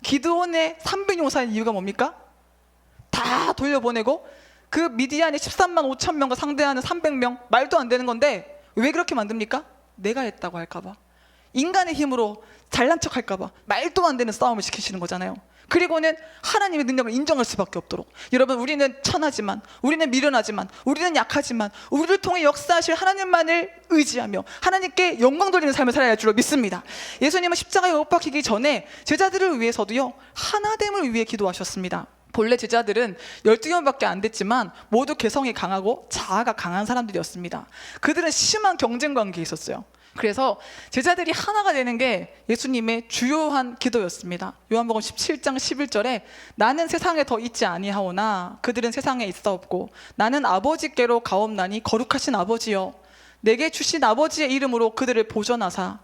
기드온의 300용사의 이유가 뭡니까? 다 돌려보내고 그 미디안의 13만 5천 명과 상대하는 300명, 말도 안 되는 건데 왜 그렇게 만듭니까? 내가 했다고 할까봐, 인간의 힘으로 잘난 척 할까봐 말도 안 되는 싸움을 시키시는 거잖아요. 그리고는 하나님의 능력을 인정할 수밖에 없도록. 여러분, 우리는 천하지만, 우리는 미련하지만, 우리는 약하지만 우리를 통해 역사하실 하나님만을 의지하며 하나님께 영광 돌리는 삶을 살아야 할 줄로 믿습니다. 예수님은 십자가에 못 박히기 전에 제자들을 위해서도요 하나됨을 위해 기도하셨습니다. 본래 제자들은 12명밖에 안 됐지만 모두 개성이 강하고 자아가 강한 사람들이었습니다. 그들은 심한 경쟁 관계에 있었어요. 그래서 제자들이 하나가 되는 게 예수님의 주요한 기도였습니다. 요한복음 17장 11절에 나는 세상에 더 있지 아니하오나 그들은 세상에 있사옵고 나는 아버지께로 가옵나니 거룩하신 아버지여 내게 주신 아버지의 이름으로 그들을 보존하사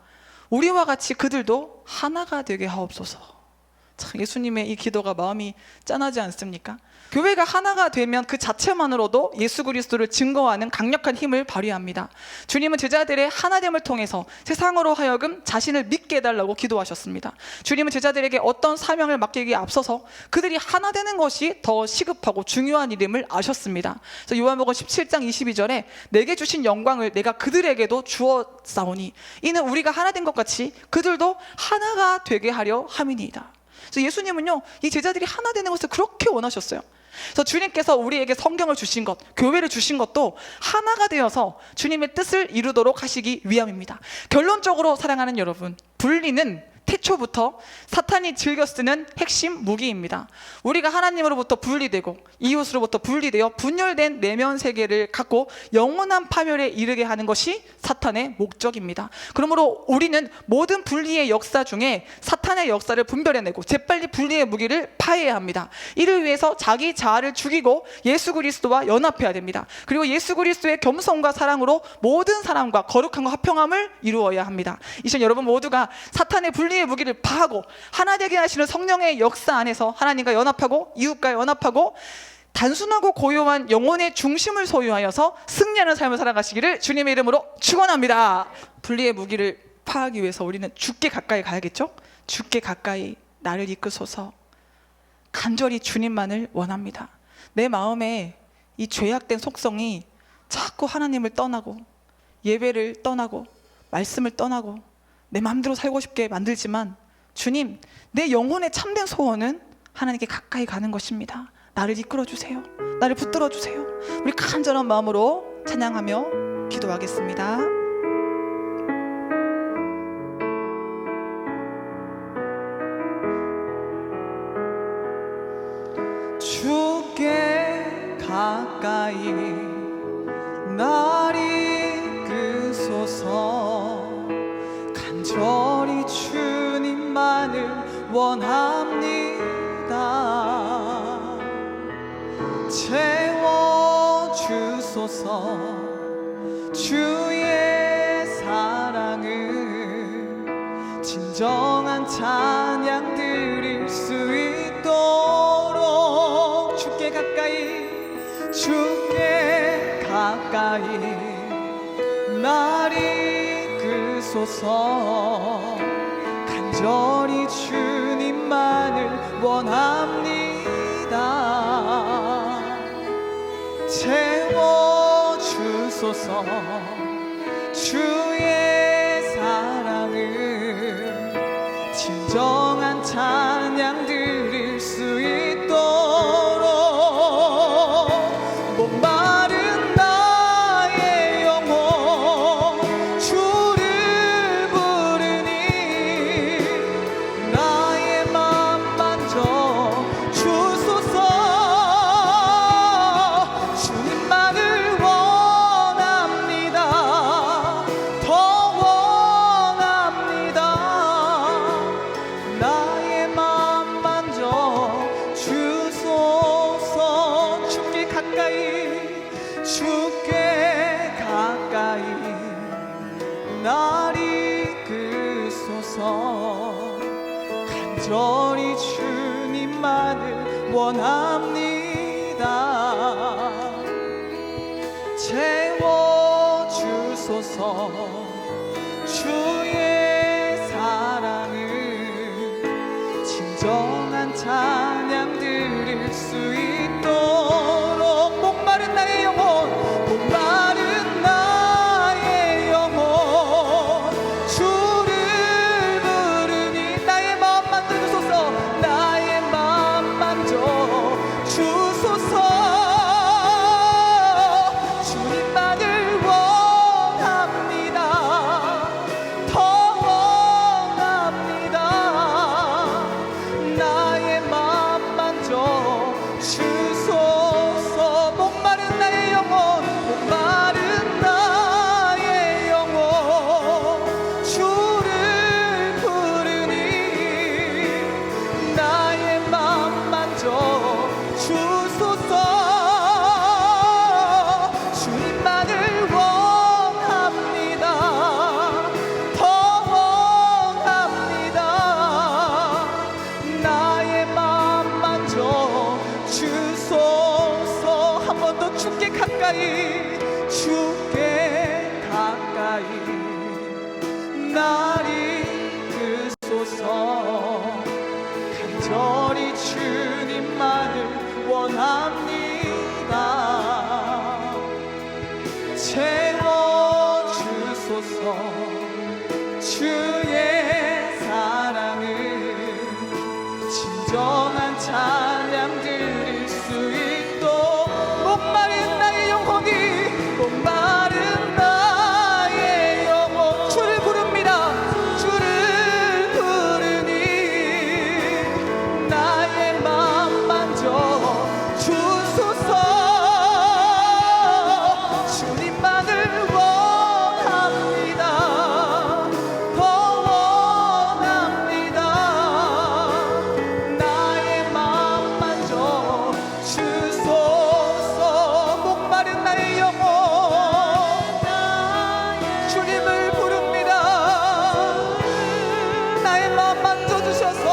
우리와 같이 그들도 하나가 되게 하옵소서. 참 예수님의 이 기도가 마음이 짠하지 않습니까? 교회가 하나가 되면 그 자체만으로도 예수 그리스도를 증거하는 강력한 힘을 발휘합니다. 주님은 제자들의 하나됨을 통해서 세상으로 하여금 자신을 믿게 해달라고 기도하셨습니다. 주님은 제자들에게 어떤 사명을 맡기기에 앞서서 그들이 하나 되는 것이 더 시급하고 중요한 일임을 아셨습니다. 그래서 요한복음 17장 22절에 내게 주신 영광을 내가 그들에게도 주었사오니 이는 우리가 하나 된 것 같이 그들도 하나가 되게 하려 함이니이다. 그래서 예수님은요, 이 제자들이 하나 되는 것을 그렇게 원하셨어요. 그래서 주님께서 우리에게 성경을 주신 것, 교회를 주신 것도 하나가 되어서 주님의 뜻을 이루도록 하시기 위함입니다. 결론적으로 사랑하는 여러분, 분리는 태초부터 사탄이 즐겨 쓰는 핵심 무기입니다. 우리가 하나님으로부터 분리되고 이웃으로부터 분리되어 분열된 내면 세계를 갖고 영원한 파멸에 이르게 하는 것이 사탄의 목적입니다. 그러므로 우리는 모든 분리의 역사 중에 사탄의 역사를 분별해내고 재빨리 분리의 무기를 파해야 합니다. 이를 위해서 자기 자아를 죽이고 예수 그리스도와 연합해야 됩니다. 그리고 예수 그리스도의 겸손과 사랑으로 모든 사람과 거룩함과 화평함을 이루어야 합니다. 이제 여러분 모두가 사탄의 분리의 무기를 파하고 하나 되게 하시는 성령의 역사 안에서 하나님과 연합하고 이웃과 연합하고 단순하고 고요한 영혼의 중심을 소유하여서 승리하는 삶을 살아가시기를 주님의 이름으로 축원합니다. 분리의 무기를 파하기 위해서 우리는 주께 가까이 가야겠죠? 주께 가까이 나를 이끄소서. 간절히 주님만을 원합니다. 내 마음에 이 죄악된 속성이 자꾸 하나님을 떠나고 예배를 떠나고 말씀을 떠나고 내 마음대로 살고 싶게 만들지만 주님, 내 영혼의 참된 소원은 하나님께 가까이 가는 것입니다. 나를 이끌어 주세요. 나를 붙들어 주세요. 우리 간절한 마음으로 찬양하며 기도하겠습니다. 주께 가까이 날 이끄소서. 간절히 주님만을 원합니다. 채워주소서. 주의 사랑을 진정한 찬양 드릴 수 있도록 주께 가까이 날 이끄소서. 간절히 주님만을 원합니다. 채워주소서. 주의 사랑을 진정한 찬양 드릴 수 있도록 목마른 나의 영혼 주를 부르니 나의 맘 만져 주소서. 주님만을 원합니다. 더 원합니다. 나의 맘 만져 주소서. 주께 가까이 날 이끄소서. 간절히 주님만을 원합니다. 채워주소서. 주의 사랑을 진정한 찬양 드릴 수 있도록 목마른 나의 영혼 주를 부르니 나의 마음 만져 주소서. 나의 마음 만져 주소서. 주님만을 원합니다. 더 원합니다. 가까이 주께 가까이 날 이끄소서. 간절히 주님만을 원합니다. 채워주소서. 주의 사랑을 진정한 찬양 드릴 수 있도록 목마른 나의 영혼이 목마른 나의 영혼 주를 부릅니다. 주를 부르니 나의 맘 만져 주소서. 주님만을 원합니다. 더 원합니다. 나의 맘 만져 주소서. 목마른 나의 영혼 주님을 부릅니다. 나의 맘 만져 주셔서